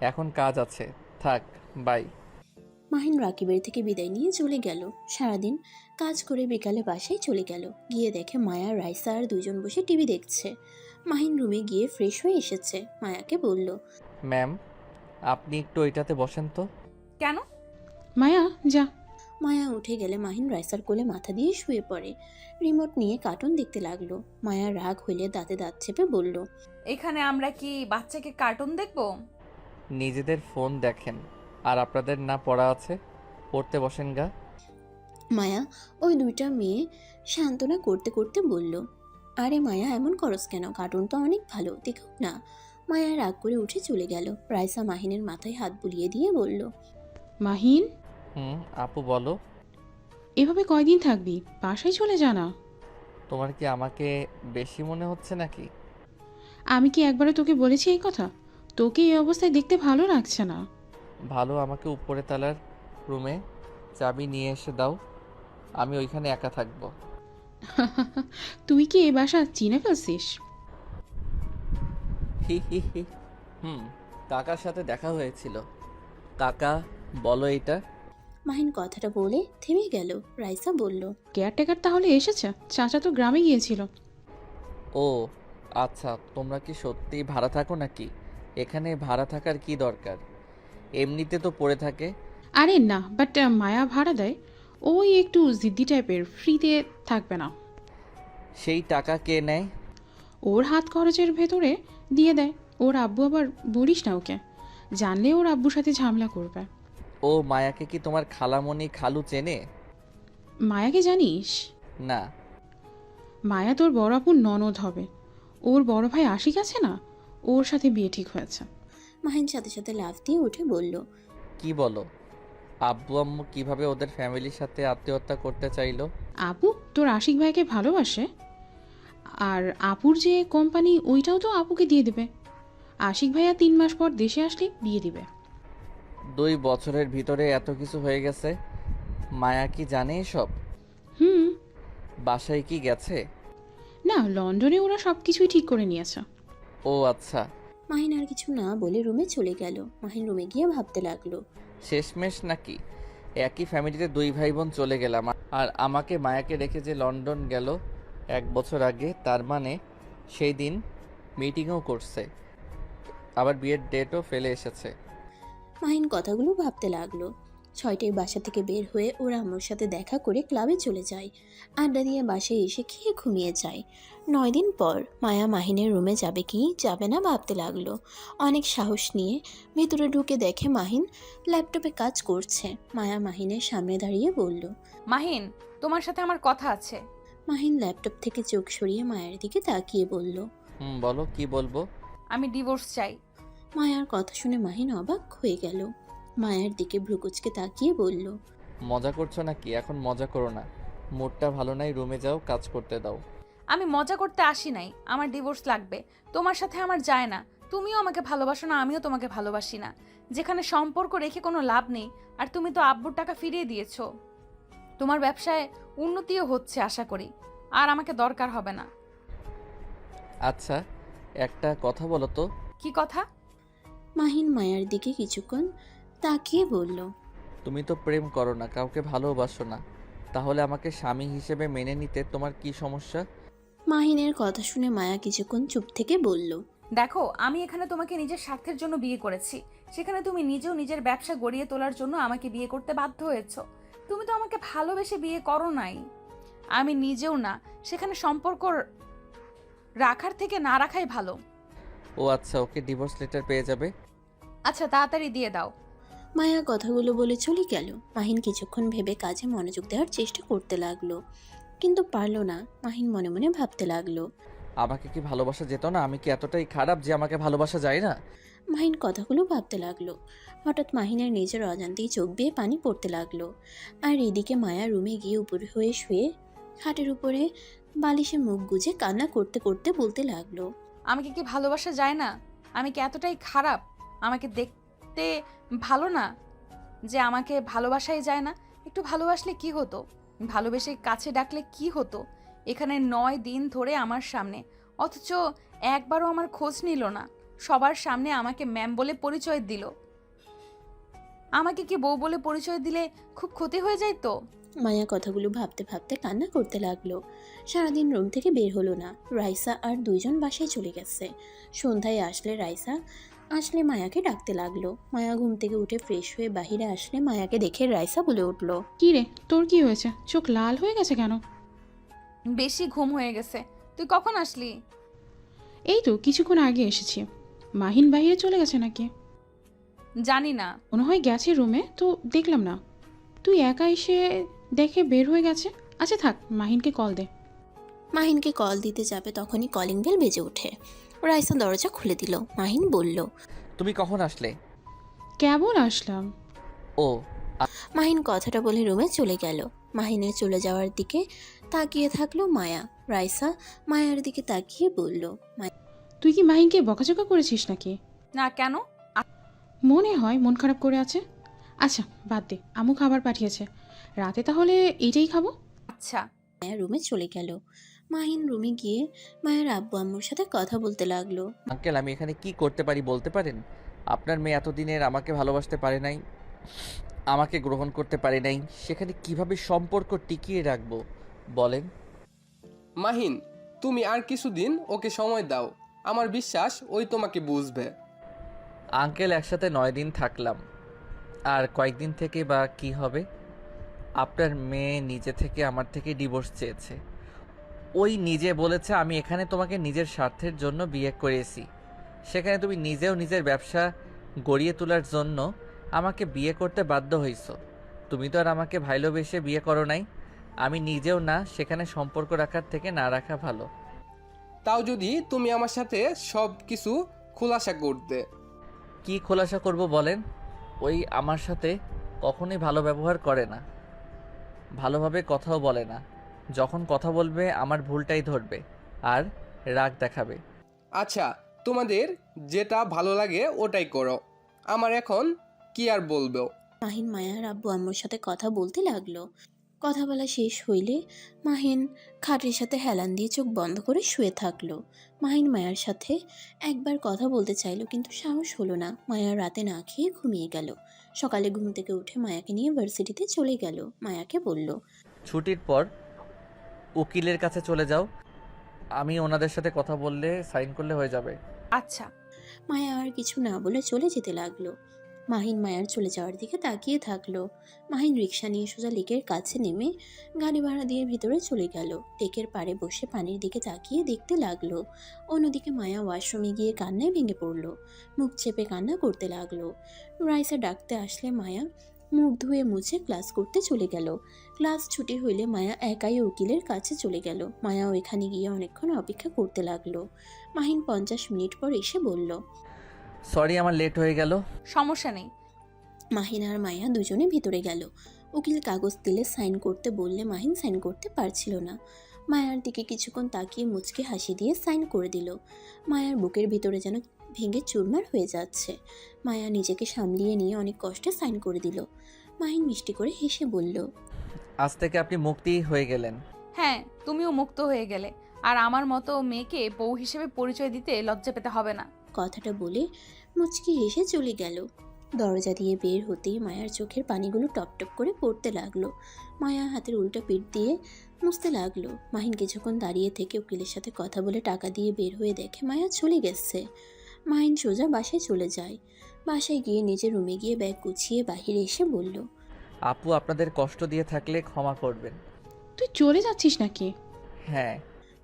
এখন কাজ আছে, থাক, বাই। মাহিন রাকিবের থেকে বিদায় নিয়ে চলে গেল। সারাদিন কাজ করে বিকালে বাসায় চলে গেল। গিয়ে দেখে মায়া রাইসা আর 2 জন বসে টিভি দেখছে। মাহিন রুমে গিয়ে ফ্রেশ হয়ে এসেছে। মায়াকে বলল, ম্যাম আপনি একটু ওইটাতে বসেন তো। কেন? মায়া যা। মায়া উঠে গেলে মাহিন রাইসার কোলে মাথা দিয়ে শুয়ে পড়ে। রিমোট নিয়ে কার্টুন দেখতে লাগলো। মায়া রাগ হইলে দাঁতে দাঁত চেপে বলল, এখানে আমরা কি বাচ্চাকে কার্টুন দেখবো? নিজেদের ফোন দেখেন, আর আপনাদের না পড়া আছে, পড়তে বসেন গা। মায়া ওই 2টা মেয়ে সান্ত্বনা করতে করতে বলল, আরে মায়া এমন করস কেন, কার্টুন তো অনেক ভালো, দেখো না। মায়া রাগ করে উঠে চলে গেল। রাইসা মাহিনের মাথায় হাত বুলিয়ে দিয়ে বলল, মাহিন, আপু বলো। এভাবে কয়দিন থাকবি? বাসায় চলে যা না। তোমার কি আমাকে বেশি মনে হচ্ছে নাকি? আমি কি একবারও তোকে বলেছি এই কথা? তোকে এই অবস্থায় দেখতে ভালো লাগছে না। ভালো, আমাকে উপরে তালার রুমে চাবি নিয়ে এসে দাও, আমি ওইখানে একা থাকবো। তুই কি এই বাসা চিনে ফেলছিস? হি হি হি। কাকার সাথে দেখা হয়েছিল। কাকা বলো এইটা। মাহিন কথাটা বলে থেমে গেল। রাইসা বলল, কেয়ারটেকার তাহলে এসেছে? চাচা তো গ্রামে গিয়েছিল। ও আচ্ছা, তোমরা কি সত্যিই ভাড়া থাকো নাকি? এখানে ভাড়া থাকার কি দরকার, এমনিতে তো পড়ে থাকে। আরে না, বাট মায়া ভাড়া দেয়। ওই একটু জিদ্দি টাইপের, ফ্রিতে থাকবে না। সেই টাকা কে নেয়? ওর হাত খরচের ভেতরে দিয়ে দেয়। ওর আব্বু আবার বলিস না ওকে, জানলে ওর আব্বুর সাথে ঝামেলা করবে। ও মায়াকে কি তোমার খালামণি খালু চেনে? মায়াকে জানিস? না। মায়া তোর বড় আপুর ননদ হবে। ওর বড় ভাই আশিক আছে না, ওর সাথে বিয়ে ঠিক হয়েছে। মাহিন সাথে সাথে লাফ দিয়ে উঠে বলল, কি বলো? আব্বু আম্মু কিভাবে ওদের ফ্যামিলির সাথে আত্মীয়তা করতে চাইলো? আপু তোর আশিক ভাইকে ভালোবাসে, আর আপুর যে কোম্পানি ওইটাও তো আপুকে দিয়ে দেবে। আশিক ভাইয়া 3 মাস পর দেশে আসলে বিয়ে দিবে। 2 বছরের ভিতরে এত কিছু হয়ে গেছে। মায়া কি জানে এসব? হুম। বাসায় কি গেছে? না, লন্ডনে ওরা সব কিছুই ঠিক করে নিয়েছে। ও আচ্ছা। মাহিন আর কিছু না বলে রুমে চলে গেল। মাহিন রুমে গিয়ে ভাবতে লাগলো, শেষমেশ নাকি একই ফ্যামিলিতে 2 ভাই বোন চলে গেলাম, আর আমাকে মায়াকে রেখে যে লন্ডন গেল 1 বছর আগে, তার মানে সেই দিন মিটিংও করছে, আবার বিয়ের ডেটও ফেলে এসেছে। মাহিন কথাগুলো ভাবতে লাগলো। 6টায় বাসা থেকে বের হয়ে ওর আম্মুর সাথে দেখা করে ক্লাবে চলে যায়। আড্ডা দিয়ে বাসায় এসে খেয়ে ঘুমিয়ে যায়। 9 দিন পর মায়া মাহিনের রুমে যাবে কি যাবে না ভাবতে লাগলো। অনেক সাহস নিয়ে ভিতরে ঢুকে দেখে মাহিন ল্যাপটপে কাজ করছে। মায়া মাহিনের সামনে দাঁড়িয়ে বলল, মাহিন, তোমার সাথে আমার কথা আছে। মাহিন ল্যাপটপ থেকে চোখ সরিয়ে মায়ের দিকে তাকিয়ে বলল, বলো, কি বলবো? আমি ডিভোর্স চাই। মায়ার কথা শুনে মাহিন অবাক হয়ে গেল। মায়ের দিকে ভ্রুকুচকে তাকিয়ে বলল, মজা করছো নাকি? এখন মজা করো না, মুডটা ভালো নাই, রুমে যাও, কাজ করতে দাও। আমি মজা করতে আসি নাই, আমার ডিভোর্স লাগবে। তোমার সাথে আমার যায় না। তুমিও আমাকে ভালোবাসো না, আমিও তোমাকে ভালোবাসি না। যেখানে সম্পর্ক রেখে কোনো লাভ নেই। আর তুমি তো আব্বুর টাকা ফিরিয়ে দিয়েছো। তোমার ব্যবসায় উন্নতিও হচ্ছে আশা করি। আর আমাকে দরকার হবে না। আচ্ছা, একটা কথা বলো তো। কি কথা? মাহিন মায়ার দিকে কিছুক্ষণ তাকিয়ে বলল, তুমি তো প্রেম করো না, কাউকে ভালোবাসো না, তাহলে আমাকে স্বামী হিসেবে মেনে নিতে তোমার কি সমস্যা? মাহিনের কথা শুনে মায়া কিছুক্ষণ চুপ থেকে বলল, দেখো, আমি এখানে তোমাকে নিজের স্বার্থের জন্য বিয়ে করেছি। সেখানে তুমি নিজেও নিজের ব্যবসা গড়িয়ে তোলার জন্য আমাকে বিয়ে করতে বাধ্য হয়েছো। তুমি তো আমাকে ভালোবেসে বিয়ে করো নাই। আমি নিজেও না। সেখানে সম্পর্ক রাখার থেকে না রাখাই ভালো। ও আচ্ছা, ওকে ডিভোর্স লেটার পেয়ে যাবে। আচ্ছা, তাড়াতাড়ি দিয়ে দাও। মায়া কথাগুলো বলে চলে গেল। মাহিন কিছুক্ষণ ভেবে কাজে মনোযোগ দেওয়ার চেষ্টা করতে লাগলো, কিন্তু পারলো না। মাহিন মনে মনে ভাবতে লাগলো, আমাকে কি ভালোবাসা যেত না? আমি কি এতটাই খারাপ যে আমাকে ভালোবাসা যায় না? মাহিন কথাগুলো ভাবতে লাগলো। হঠাৎ মাহিনের নিজের অজান্তেই চোখ দিয়ে পানি পড়তে লাগলো। আর এদিকে মায়া রুমে গিয়ে উপরে হয়ে শুয়ে খাটের উপরে বালিশে মুখ গুজে কান্না করতে করতে বলতে লাগলো, আমাকে কি ভালোবাসা যায় না? আমি কি এতটাই খারাপ? আমাকে দেখতে ভালো না যে আমাকে ভালোবাসাই যায় না? একটু ভালোবাসলে কি হতো? ভালোবেসে কাছে ডাকলে কি হতো? এখানে 9 দিন ধরে আমার সামনে, অথচ একবারও আমার খোঁজ নিল না। সবার সামনে আমাকে ম্যাম বলে পরিচয় দিল। আমাকে কি বউ বলে পরিচয় দিলে খুব ক্ষতি হয়ে যায় তো? মায়া কথাগুলো ভাবতে ভাবতে কান্না করতে লাগলো। সারাদিন রুম থেকে বের হলো না। রাইসা আর 2 জন বাসায় চলে গেছে। সন্ধ্যায় রাইসা আসলে মায়াকে ডাকতে লাগলো। মায়া ঘুম থেকে উঠে ফ্রেশ হয়ে বাহিরে আসলে মায়াকে দেখে রাইসা বলে উঠল, কি রে, তোর কি হয়েছে? চোখ লাল হয়ে গেছে কেন? বেশি ঘুম হয়ে গেছে। তুই কখন আসলি? এই তো কিছুক্ষণ আগে এসেছি। মাহিন বাইরে চলে গেছে নাকি? জানি না। মনে হয় গেছে রুমে, তো দেখলাম না। তুই একা এসে দেখে বের হয়ে গেছে। আচ্ছা থাক, মাহিনকে কল দে। মাহিনকে কল দিতে যাবে তখনই কলিং বেল বেজে ওঠে। রাইসা দরজা খুলে দিল। মাহিন বলল, তুমি কখন আসলে? কেবল আসলাম। ও। মাহিন কথাটা বলে রুমে চলে গেল। মাহিনের চলে যাওয়ার দিকে তাকিয়ে থাকলো মায়া। রাইসা মায়ার দিকে তাকিয়ে বলল, তুই কি মাহিনকে বকাঝকা করেছিস নাকি? না, কেন? মনে হয় মন খারাপ করে আছে। আচ্ছা বাদ দে, আম্মু খাবার পাঠিয়েছে, রাতে তাহলে এইটাই খাবো। আচ্ছা। মায়া রুমে চলে গেল। মাহিন রুমে গিয়ে মায়ের আব্বু আম্মুর সাথে কথা বলতে লাগলো। আঙ্কেল, আমি এখানে কি করতে পারি বলতে পারেন? আপনার মেয়ে এতদিনের আমাকে ভালোবাসতে পারে নাই, আমাকে গ্রহণ করতে পারে নাই, সেখানে কিভাবে সম্পর্ক টিকিয়ে রাখবো বলেন? মাহিন, তুমি আর কিছুদিন ওকে সময় দাও, আমার বিশ্বাস ওই তোমাকে বুঝবে। আঙ্কেল, একসাথে 9 দিন থাকলাম, আর কয়েকদিন থেকে বা কি হবে? আপনার মেয়ে নিজে থেকে আমার থেকে ডিভোর্স চেয়েছে। ওই নিজে বলেছে আমি এখানে তোমাকে নিজের স্বার্থের জন্য বিয়ে করেছি, সেখানে তুমি নিজেও নিজের ব্যবসা গড়িয়ে তোলার জন্য আমাকে বিয়ে করতে বাধ্য হইছো। তুমি তো আর আমাকে ভালোবেসে বিয়ে করো নাই, আমি নিজেও না, সেখানে সম্পর্ক রাখার থেকে না রাখা ভালো। তাও যদি তুমি আমার সাথে সব কিছু খোলাসা করতে। কি খোলাসা করব বলেন? ওই আমার সাথে কখনোই ভালো ব্যবহার করে না, ভালোভাবে কথাও বলে না, যখন কথা বলবে আমার ভুলটাই ধরবে আর রাগ দেখাবে। আচ্ছা, তোমাদের যেটা ভালো লাগে ওটাই করো, আমার এখন কি আর বলবো। মাহিন মায়ার আব্বু আম্মুর সাথে কথা বলতে লাগলো। কথা বলা শেষ হইলে মাহিন খাটের সাথে হেলান দিয়ে চোখ বন্ধ করে শুয়ে থাকলো। মাহিন মায়ার সাথে একবার কথা বলতে চাইলো, কিন্তু সাহস হলো না। মায়া রাতে না খেয়ে ঘুমিয়ে গেল। সকালে ঘুম থেকে উঠে মায়াকে নিয়ে ভার্সিটিতে চলে গেল। মায়াকে বলল, ছুটির পর উকিলের কাছে চলে যাও, আমি ওনাদের সাথে কথা বললে সাইন করলে হয়ে যাবে। আচ্ছা। মায়া আর কিছু না বলে চলে যেতে লাগলো। মাহিন মায়ার চলে যাওয়ার দিকে তাকিয়ে থাকলো। মাহিন রিক্সা নিয়ে সোজা লেকের কাছে নেমে গাড়ি ভাড়া দিয়ে ভিতরে চলে গেল। লেকের পাড়ে বসে পানির দিকে তাকিয়ে দেখতে লাগলো। অন্যদিকে মায়া ওয়াশরুমে গিয়ে কান্নায় ভেঙে পড়লো। মুখ চেপে কান্না করতে লাগলো। রাইসা ডাকতে আসলে মায়া মুখ ধুয়ে মুছে ক্লাস করতে চলে গেল। ক্লাস ছুটি হইলে মায়া একাই উকিলের কাছে চলে গেল। মায়া ওইখানে গিয়ে অনেকক্ষণ অপেক্ষা করতে লাগলো। মাহিন 50 মিনিট পর এসে বলল, সরি, আমার লেট হয়ে গেল। সমস্যা নেই। মাহিন আর মায়া দুজনে ভিতরে গেল। উকিল কাগজ দিলে সাইন করতে বললে মাহিন সাইন করতে পারছিল না। মায়ার দিকে কিছুক্ষণ তাকিয়ে মুচকে হাসি দিয়ে সাইন করে দিল। মায়ার বুকের ভিতরে যেন ভেঙে চুরমার হয়ে যাচ্ছে। মায়া নিজেকে সামলিয়ে নিয়ে অনেক কষ্টে সাইন করে দিল। মাহিন মিষ্টি করে হেসে বলল, আজ থেকে আপনি মুক্তি হয়ে গেলেন। হ্যাঁ, তুমিও মুক্ত হয়ে গেলে, আর আমার মতো মেয়েকে বউ হিসেবে পরিচয় দিতে লজ্জা পেতে হবে না। কথাটা বলে মুচকি হেসে চলে গেল। দরজা দিয়ে বের হতেই মায়ার চোখের পানিগুলো টপটপ করে পড়তে লাগলো। মায়া হাতের উল্টো পিঠ দিয়ে মুছতে লাগলো। মাহিন কিছুক্ষণ দাঁড়িয়ে থেকে উকিলের সাথে কথা বলে টাকা দিয়ে বের হয়ে দেখে মায়া চলে গেছে। মাহিন সোজা বাসায় চলে যায়। বাসায় গিয়ে নিজের রুমে গিয়ে ব্যাগ গুছিয়ে বাহিরে এসে বলল, আপু, আপনাদের কষ্ট দিয়ে থাকলে ক্ষমা করবেন। তুই চলে যাচ্ছিস নাকি? হ্যাঁ।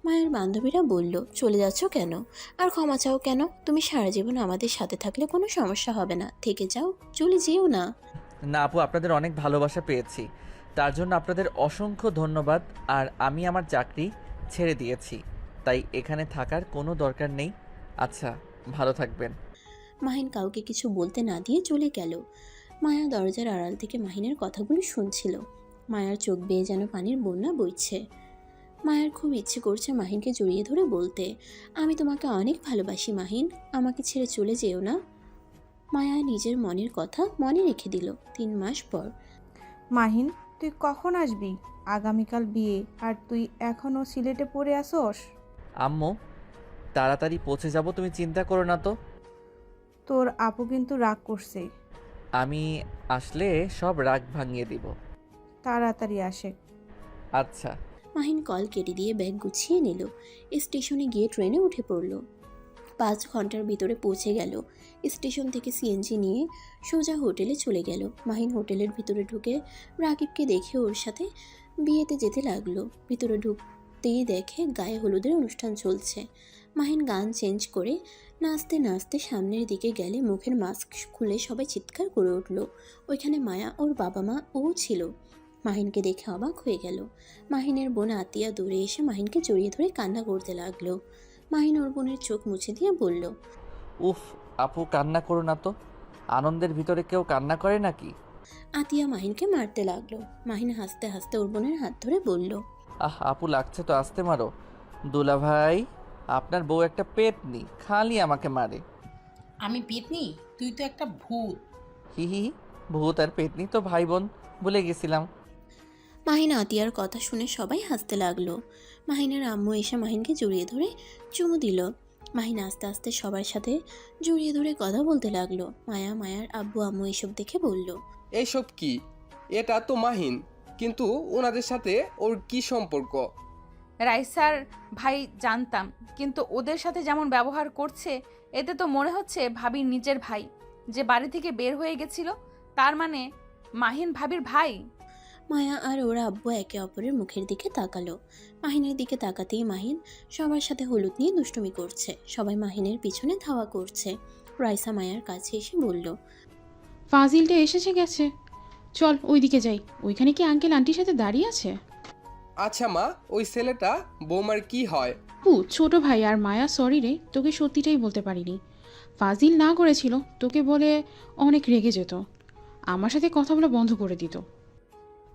মায়ের বান্ধবীরা বলল, চলে যাচ্ছ কেন আর ক্ষমা চাও কেন? তুমি সারা জীবন আমাদের সাথে থাকলে কোনো সমস্যা হবে না, থেকে যাও, চলে যেও না। না আপু, আপনাদের অনেক ভালোবাসা পেয়েছি, তার জন্য আপনাদের অসংখ্য ধন্যবাদ। আর আমি আমার চাকরি ছেড়ে দিয়েছি, তাই এখানে থাকার কোনো দরকার নেই। আচ্ছা, ভালো থাকবেন। মাহিন কাউকে কিছু বলতে না দিয়ে চলে গেল। মায়া দরজার আড়াল থেকে মাহিনের কথাগুলো শুনছিল। মায়ার চোখ বেয়ে যেন পানির বন্যা বইছে। মায়ার খুব ইচ্ছে করছে মাহিনকে জড়িয়ে ধরে বলতে, আমি তোমাকে অনেক ভালোবাসি মাহিন, আমাকে ছেড়ে চলে যেও না। মায়া নিজের মনের কথা মনে রেখে দিল। 3 মাস পর। মাহিন, তুই কখন আসবি? আগামীকাল বিয়ে, আর তুই এখনও সিলেটে পড়ে আসোস? আম্মু, তাড়াতাড়ি পৌঁছে যাব, তুমি চিন্তা করো না তো। তোর আপু কিন্তু রাগ করছে। আমি আসলে সব রাগ ভাঙিয়ে দিব। তাড়াতাড়ি আসে। আচ্ছা। মাহিন কল কেটে দিয়ে ব্যাগ গুছিয়ে নিল। স্টেশনে গিয়ে ট্রেনে উঠে পড়ল। 5 ঘন্টার ভিতরে পৌঁছে গেল। স্টেশন থেকে সিএনজি নিয়ে সোজা হোটেলে চলে গেল। মাহিন হোটেলের ভিতরে ঢুকে রাকিবকে দেখে ওর সাথে বিয়েতে যেতে লাগলো। ভিতরে ঢুকতেই দেখে গায়ে হলুদের অনুষ্ঠান চলছে। মাহিন গান চেঞ্জ করে নাচতে নাচতে সামনের দিকে গেলে মুখের মাস্ক খুলে সবাই চিৎকার করে উঠল। ওইখানে মায়া, ওর বাবা মা ও ছিল। মাহিনকে দেখে অবাক হয়ে গেল। মাহিনের বোন আতিয়া দৌড়ে এসে মাহিনকে জড়িয়ে ধরে কান্না করতে লাগলো। মাহিন ওর বোনের চোখ মুছে দিয়ে বলল, উফ আপু, কান্না করো না তো, আনন্দের ভিতরে কেউ কান্না করে নাকি? আতিয়া মাহিনকে মারতে লাগলো। মাহিন হাসতে হাসতে ওর বোনের হাত ধরে বলল, আহ আপু, লাগছে তো, আসতে মারো। দুলা ভাই, আপনার বউ একটা পেতনি, খালি আমাকে মারে। আমি পেতনি? তুই তো একটা ভূত। হি হি, ভূত আর পেতনি তো ভাই বোন, ভুলে গেছিলাম। মাহিন আতিয়ার কথা শুনে সবাই হাসতে লাগলো। মাহিনের আম্মু এসে মাহিনকে জড়িয়ে ধরে চুমু দিল। মাহিন আস্তে আস্তে সবার সাথে জড়িয়ে ধরে কথা বলতে লাগলো। মায়ার আব্বু আম্মু এসব দেখে বলল, এইসব কি? এটা তো মাহিন, কিন্তু ওনাদের সাথে ওর কি সম্পর্ক? রাইসার ভাই জানতাম, কিন্তু ওদের সাথে যেমন ব্যবহার করছে এতে তো মনে হচ্ছে ভাবির নিজের ভাই, যে বাড়ি থেকে বের হয়ে গেছিল, তার মানে মাহিন ভাবির ভাই। মায়া আর ওর আব্বু একে অপরের মুখের দিকে তাকালো। মাহিনের দিকে তাকাতেই মাহিন সবার সাথে হলুদ নিয়ে দুষ্টুমি করছে। সবাই মাহিনের পিছনে ধাওয়া করছে। রাইসা মায়ার কাছে এসে বলল, ফাজিলটা এসেছে গেছে, চল ওইদিকে যাই। ওইখানে কি আঙ্কেল আন্টির সাথে দাঁড়িয়ে আছে? আচ্ছা মা, ওই ছেলেটা বৌমার কি হয়? ছোট ভাই। আর মায়া, সরি রে, তোকে সত্যিটাই বলতে পারিনি। ফাজিল না করেছিল, তোকে বলে অনেক রেগে যেত, আমার সাথে কথা বলা বন্ধ করে দিত।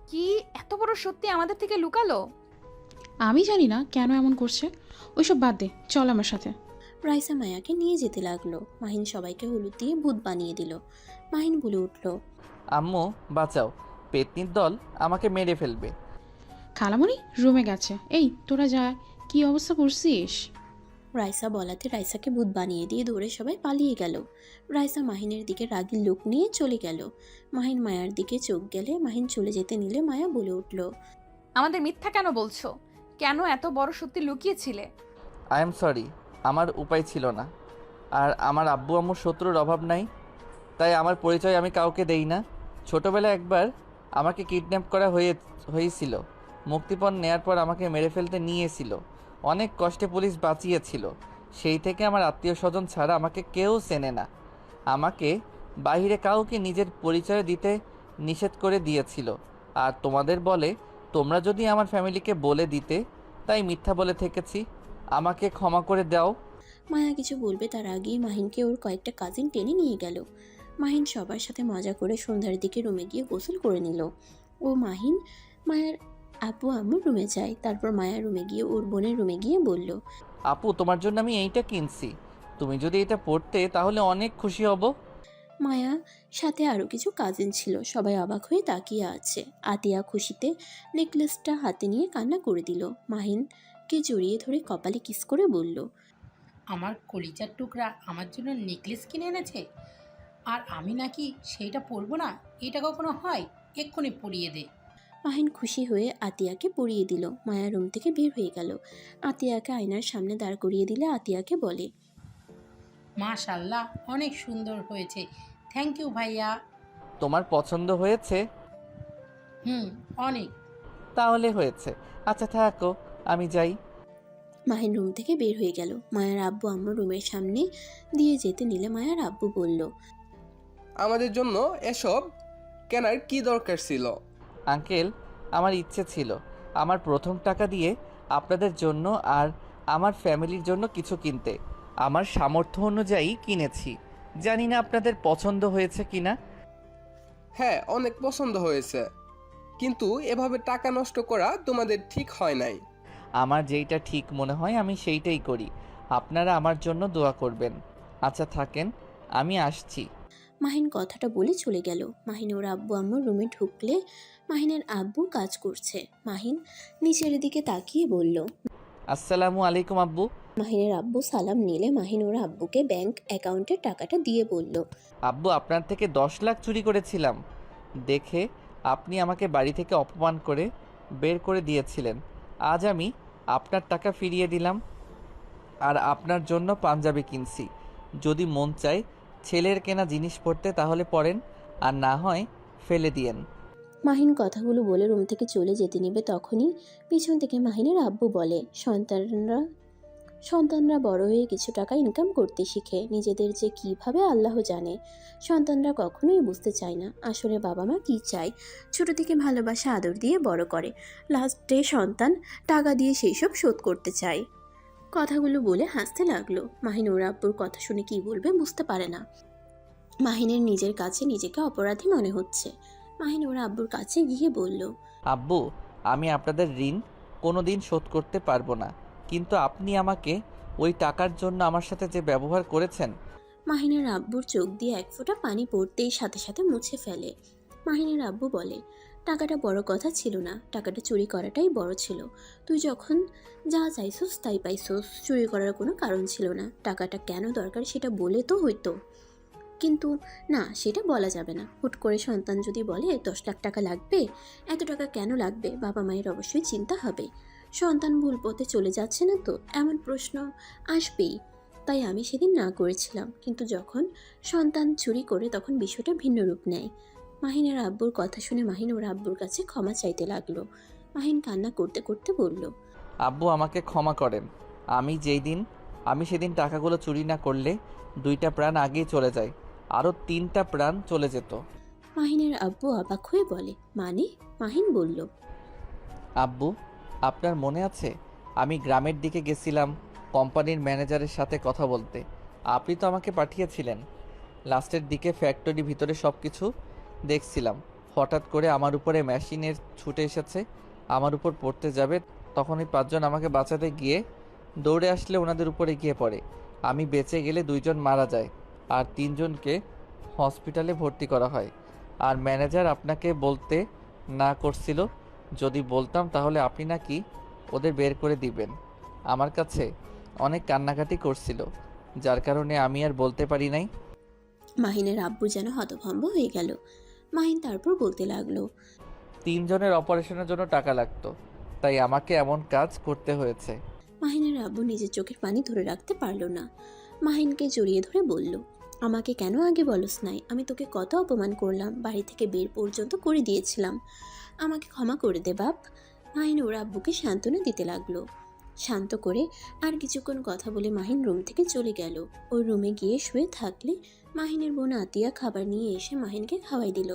কি এত বড় সত্যি আমাদের থেকে লুকালো? আমি জানি না কেন এমন করছে, ওইসব বাদ দে, চল আমার সাথে। রাইসা মায়াকে নিয়ে যেতে লাগলো। মাহিন সবাইকে হলুদ দিয়ে ভূত বানিয়ে দিল। মাহিন বলে উঠল, আম্মু বাঁচাও, পেতনির দল আমাকে মেরে ফেলবে। খালামণি রুমে গেছে। এই তোরা যা, কি অবস্থা করছিস? রাইসা বলাতে রাইসাকে ভূত বানিয়ে দিয়ে দৌড়ে সবাই পালিয়ে গেল। রাইসা মাহিনের দিকে রাগী লোক নিয়ে চলে গেল। মাহিন মায়ার দিকে চোখ গেলে মাহিন চলে যেতে নিলে মায়া বলে উঠল, আমাদের মিথ্যা কেন বলছো? কেন এত বড় সত্যি লুকিয়েছিলে? আই এম সরি, আমার উপায় ছিল না। আর আমার আব্বু আম্মুর শত্রুর অভাব নাই, তাই আমার পরিচয় আমি কাউকে দেই না। ছোটবেলায় একবার আমাকে কিডন্যাপ করা হয়েছিল। মুক্তিপণ নেয়ার পর আমাকে মেরে ফেলতে নিয়েছিল। অনেক কষ্টে পুলিশ বাঁচিয়েছিল। সেই থেকে আমার আত্মীয় স্বজন ছাড়া আমাকে কেউ চেনে না। আমাকে বাইরে কাউকে নিজের পরিচয় দিতে নিষেধ করে দিয়েছিল। আর তোমাদের বলে তোমরা যদি আমার ফ্যামিলিকে বলে দিতে, তাই মিথ্যা বলে থেকেছি। আমাকে ক্ষমা করে দাও। মায়া কিছু বলবে তার আগেই মাহিনকে ওর কয়েকটা কাজিন টেনে নিয়ে গেল। মাহিন সবার সাথে মজা করে সন্ধ্যার দিকে রুমে গিয়ে গোসল করে নিল। ও মাহিন মায়ের আব্বু আম্মুর রুমে যায়। তারপর মায়া রুমে গিয়ে ওর বোনের রুমে গিয়ে বলল, আপু, তোমার জন্য আমি এইটা কিনছি, তুমি যদি এটা পড়তে তাহলে অনেক খুশি হব। মায়া সাথে আরও কিছু কাজিন ছিল। সবাই অবাক হয়ে তাকিয়ে আছে। আতিয়া খুশিতে নেকলেসটা হাতে নিয়ে কান্না করে দিল। মাহিনকে জড়িয়ে ধরে কপালে কিস করে বলল, আমার কলিজার টুকরা আমার জন্য নেকলেস কিনে এনেছে, আর আমি নাকি সেইটা পরবো না? এটা কখনো হয়? এক্ষুনি পরিয়ে দে। মাহিন খুশি হয়ে আতিয়াকে পরিয়ে দিল। মায়া রুম থেকে বের হয়ে গেল। আতিয়াকে আয়নার সামনে দাঁড় করিয়ে দিলে আতিয়াকে বলে, মাশাল্লাহ, অনেক সুন্দর হয়েছে। থ্যাংক ইউ ভাইয়া। তোমার পছন্দ হয়েছে? অনেক। তাহলে হয়েছে। আচ্ছা থাকো, আমি যাই। মাহিন রুম থেকে বের হয়ে গেল। মায়ের আব্বু আম্মু রুমের সামনে দিয়ে যেতে নিলে মায়ের আব্বু বলল, আমাদের জন্য এসব কেনার কি দরকার ছিল? আঙ্কেল, আমার ইচ্ছে ছিল আমার প্রথম টাকা দিয়ে আপনাদের জন্য আর আমার ফ্যামিলির জন্য কিছু কিনতে। আমার সামর্থ্য অনুযায়ী কিনেছি। জানি না আপনাদের পছন্দ হয়েছে কিনা। হ্যাঁ, অনেক পছন্দ হয়েছে, কিন্তু এভাবে টাকা নষ্ট করা তোমাদের ঠিক হয় নাই। আমার যেইটা ঠিক মনে হয় আমি সেইটাই করি। আপনারা আমার জন্য দোয়া করবেন। আচ্ছা থাকেন, আমি আসছি। মাহিন কথাটা বলে চলে গেল। মাহিন ওর আব্বু আম্মুর রুমে ঢুকলে মাহিনের আব্বু কাজ করছে। মাহিন নিচের দিকে তাকিয়ে বলল, আসসালামু আলাইকুম আব্বু। মাহিনের আব্বু সালাম নিলে মাহিন ওর আব্বুকে ব্যাংক অ্যাকাউন্টের টাকাটা দিয়ে বলল, আব্বু, আপনার থেকে 10 লাখ চুরি করেছিলাম দেখে আপনি আমাকে বাড়ি থেকে অপমান করে বের করে দিয়েছিলেন। আজ আমি আপনার টাকা ফিরিয়ে দিলাম আর আপনার জন্য পাঞ্জাবি কিনছি। যদি মন চায় ছেলের কেনা জিনিস পরতে তাহলে পরেন, আর না হয় ফেলে দিয়েন। মাহিন কথাগুলো বলে রুম থেকে চলে যেতে নিবে তখনই পিছন থেকে মাহিনের আব্বু বলে, সন্তানরা বড় হয়ে কিছু টাকা ইনকাম করতে শিখে, নিজেদের যে কিভাবে আল্লাহ জানে। সন্তানরা কখনোই বুঝতে চায় না আসলে বাবা মা কী চায়। ছোট থেকে ভালোবাসা আদর দিয়ে বড় করে, লাস্টে সন্তান টাকা দিয়ে সেই সব শোধ করতে চায়। কথাগুলো বলে হাসতে লাগলো। মাহিন ওর আব্বুর কথা শুনে কি বলবে বুঝতে পারে না। মাহিনের নিজের কাছে নিজেকে অপরাধী মনে হচ্ছে। মাহিন ওর আব্বুর কাছে গিয়ে বলল, আব্বু, আমি আপনাদের ঋণ কোনো দিন শোধ করতে পারবো না, কিন্তু আপনি আমাকে ওই টাকার জন্য আমার সাথে যে ব্যবহার করেছেন। মাহিনের আব্বুর চোখ দিয়ে এক ফোঁটা পানি পড়তেই সাথে সাথে মুছে ফেলে। মাহিনের আব্বু বলে, টাকাটা বড় কথা ছিল না, টাকাটা চুরি করাটাই বড় ছিল। তুই যখন যা চাইছোস তাই পাইছোস, চুরি করার কোনো কারণ ছিল না। টাকাটা কেন দরকার সেটা বলে তো হইতো, কিন্তু না, সেটা বলা যাবে না। হুট করে সন্তান যদি বলে 10 লাখ টাকা লাগবে, এত টাকা কেন লাগবে, বাবা মায়ের অবশ্যই চিন্তা হবে। সন্তান ভুল পথে চলে যাচ্ছে না তো, এমন প্রশ্ন আসবেই। তাই আমি সেদিন না করেছিলাম, কিন্তু যখন সন্তান চুরি করে তখন বিষয়টা ভিন্ন রূপ নেয়। মাহিনের আব্বুর কথা শুনে মাহিন ওর আব্বুর কাছে ক্ষমা চাইতে লাগলো। মাহিন কান্না করতে করতে বলল, আব্বু আমাকে ক্ষমা করেন। আমি সেদিন টাকাগুলো চুরি না করলে 2টা প্রাণ আগেই চলে যায়, আরও 3টা প্রাণ চলে যেত। মাহিনের আব্বু অবাক হয়ে বলে, মানে? মাহিন বলল, আব্বু, আপনার মনে আছে আমি গ্রামের দিকে গেছিলাম কোম্পানির ম্যানেজারের সাথে কথা বলতে? আপনি তো আমাকে পাঠিয়েছিলেন। লাস্টের দিকে ফ্যাক্টরি ভিতরে সব কিছু দেখছিলাম, হঠাৎ করে আমার উপরে মেশিনের ছুটে এসেছে, আমার উপর পড়তে যাবে। তখন ওই 5 জন আমাকে বাঁচাতে গিয়ে দৌড়ে আসলে ওনাদের উপরে গিয়ে পড়ে। আমি বেঁচে গেলে 2 জন মারা যায় আর 3 জনকে হসপিটালে ভর্তি করা হয়। আর ম্যানেজার আপনাকে বলতে না করছিল, যদি বলতাম তাহলে আপনি নাকি ওদের বের করে দিবেন। আমার কাছে অনেক কান্নাকাটি করছিল, যার কারণে আমি আর বলতে পারি নাই। মাহিনের আব্বু যেন হতভম্ব হয়ে গেল। মাহিন তারপর বলতে লাগলো, 3 জনের অপারেশনের জন্য টাকা লাগতো, তাই আমাকে এমন কাজ করতে হয়েছে। মাহিনের আব্বু নিজের চোখের পানি ধরে রাখতে পারল না। মাহিনকে জড়িয়ে ধরে বলল, আমাকে কেন আগে বলস নাই? আমি তোকে কত অপমান করলাম, বাড়ি থেকে বের পর্যন্ত করে দিয়েছিলাম। আমাকে ক্ষমা করে দে বাপ। মাহিন ওর আব্বুকে সান্ত্বনা দিতে লাগলো। শান্ত করে আর কিছুক্ষণ কথা বলে মাহিন রুম থেকে চলে গেল। ওর রুমে গিয়ে শুয়ে থাকলে মাহিনের বোন আতিয়া খাবার নিয়ে এসে মাহিনকে খাওয়াই দিল।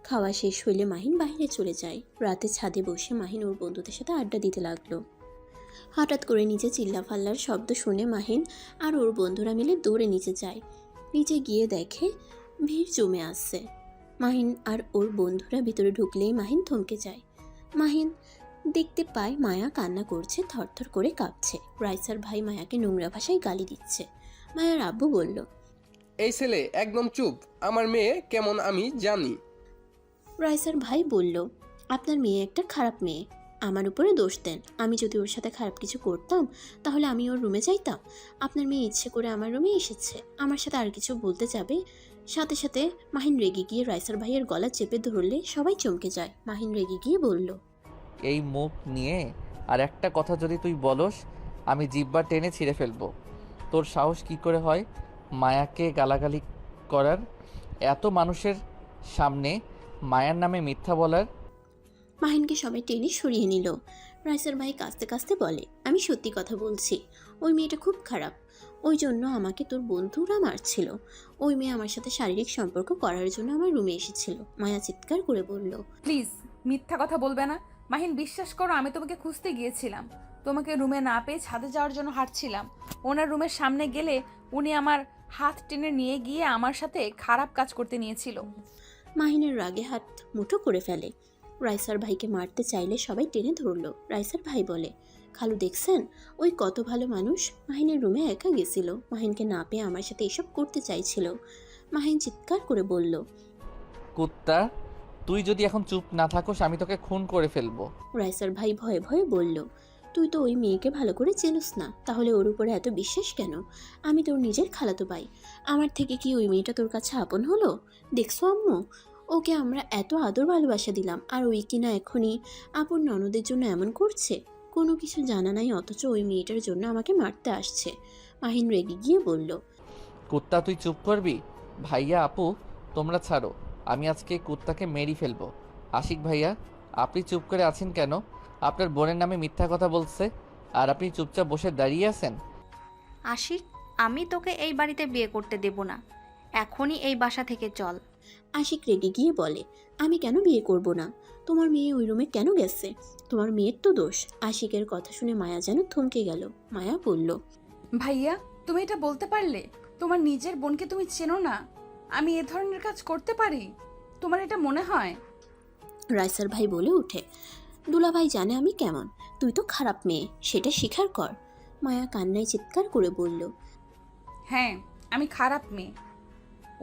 খাওয়া শেষ হইলে মাহিন বাইরে চলে যায়। রাতে ছাদে বসে মাহিন ওর বন্ধুদের সাথে আড্ডা দিতে লাগলো। হঠাৎ করে নিচে চিল্লাফাল্লার শব্দ শুনে মাহিন আর ওর বন্ধুরা মিলে দৌড়ে নিচে যায়। নিচে গিয়ে দেখে ভিড় জমে আসছে। মাহিন আর ওর বন্ধুরা ভিতরে ঢুকলেই মাহিন থমকে যায়। মাহিন দেখতে পায় মায়া কান্না করছে, থরথর করে কাঁপছে। রাইসার ভাই মায়াকে নোংরা ভাষায় গালি দিচ্ছে। মায়ার আব্বু বলল, এই ছেলে একদম চুপ, আমার মেয়ে কেমন আমি জানি। রাইসার ভাই বলল, আপনার মেয়ে একটা খারাপ মেয়ে, আমার উপরে দোষ দেন। আমি যদি ওর সাথে খারাপ কিছু করতাম তাহলে আমি ওর রুমে যাইতাম? আপনার মেয়ে ইচ্ছে করে আমার রুমে এসেছে, আমার সাথে আর কিছু বলতে যাবে। সাথে সাথে মাহিন রেগে গিয়ে রাইসার ভাইয়ের গলা চেপে ধরলে সবাই চমকে যায়। মাহিন রেগে গিয়ে বলল, এই মুখ নিয়ে আর একটা কথা যদি তুই বলস, আমি জিহ্বা টেনে ছিঁড়ে ফেলবো। তোর সাহস কি করে হয় মায়াকে গালাগালি করার, এত মানুষের সামনে মায়ার নামে মিথ্যা বলার? মাহিনকে সবাই টেনে সরিয়ে নিল। রাইসার ভাই কাঁদতে কাঁদতে বলে, আমি সত্যি কথা বলছি, ওই মেয়েটা খুব খারাপ। ওই জন্য আমাকে তোর বন্ধুরা মারছিল। ওই মেয়ে আমার সাথে শারীরিক সম্পর্ক করার জন্য আমার রুমে এসেছিল। মায়া চিৎকার করে বলল, প্লিজ মিথ্যা কথা বলবে না। মাহিন, বিশ্বাস করো, আমি তোমাকে খুঁজতে গিয়েছিলাম। তোমাকে রুমে না পেয়ে ছাদে যাওয়ার জন্য হাঁটছিলাম। ওনার রুমের সামনে গেলে উনি আমার হাত টেনে নিয়ে গিয়ে আমার সাথে খারাপ কাজ করতে নিয়েছিল। মাহিনের রাগে হাত মুঠো করে ফেলে। রাইসার ভাইকে মারতে চাইলে সবাই টেনে ধরলো। রাইসার ভাই বলে, খালু দেখছেন, ওই কত ভালো মানুষ, মাহিনের রুমে একা গেছিল। মাহিনকে না পেয়ে আমার সাথে এসব করতে চাইছিল। মাহিন চিৎকার করে বলল, কুত্তা, তুই যদি এখন চুপ না থাকোস আমি তোকে খুন করে ফেলবো। রাইসার ভাই ভয়ে ভয়ে বলল, তুই তো ওই মেয়েকে ভালো করে চেনস না, তাহলে ওর উপরে এত বিশ্বাস কেন? আমি তোর নিজের খালাতো ভাই, আমার থেকে কি ওই মেয়েটা তোর কাছে আপন হলো? দেখছো আম্মু, ওকে আমরা এত আদর ভালোবাসা দিলাম, আর ওই কিনা এখনই আপন ননদের জন্য এমন করছে। কোনো কিছু জানা নাই, অথচ ওই মেয়েটার জন্য আমাকে মারতে আসছে। মাহিন রেগে গিয়ে বলল, কুত্তা, তুই চুপ করবি? ভাইয়া, আপু, তোমরা ছাড়ো, আমি আজকে কুত্তাকে মেরে ফেলবো। আশিক ভাইয়া, আপনি চুপ করে আছেন কেন? আপনার বোনের নামে মিথ্যা কথা বলছে আর আপনি চুপচাপ বসে দাঁড়িয়ে আছেন। আশিক, আমি তোকে এই বাড়িতে বিয়ে করতে দেব না, এখনই এই বাসা থেকে চল। আশিক রেগে গিয়ে বলে, আমি কেন বিয়ে করব না? তোমার মেয়ে ওই রুমে কেন গেছে? তোমার মেয়ের তো দোষ। আশিকের কথা শুনে মায়া যেন থমকে গেল। মায়া বলল, ভাইয়া, তুমি এটা বলতে পারলে? তোমার নিজের বোনকে তুমি চেনো না? আমি এ ধরনের কাজ করতে পারি? তোমার এটা মনে হয়? রাইসার ভাই বলে উঠে, দুলা ভাই জানে আমি কেমন, তুই তো খারাপ মেয়ে, সেটা স্বীকার কর। মায়া কান্নায় চিৎকার করে বলল, হ্যাঁ, আমি খারাপ মেয়ে।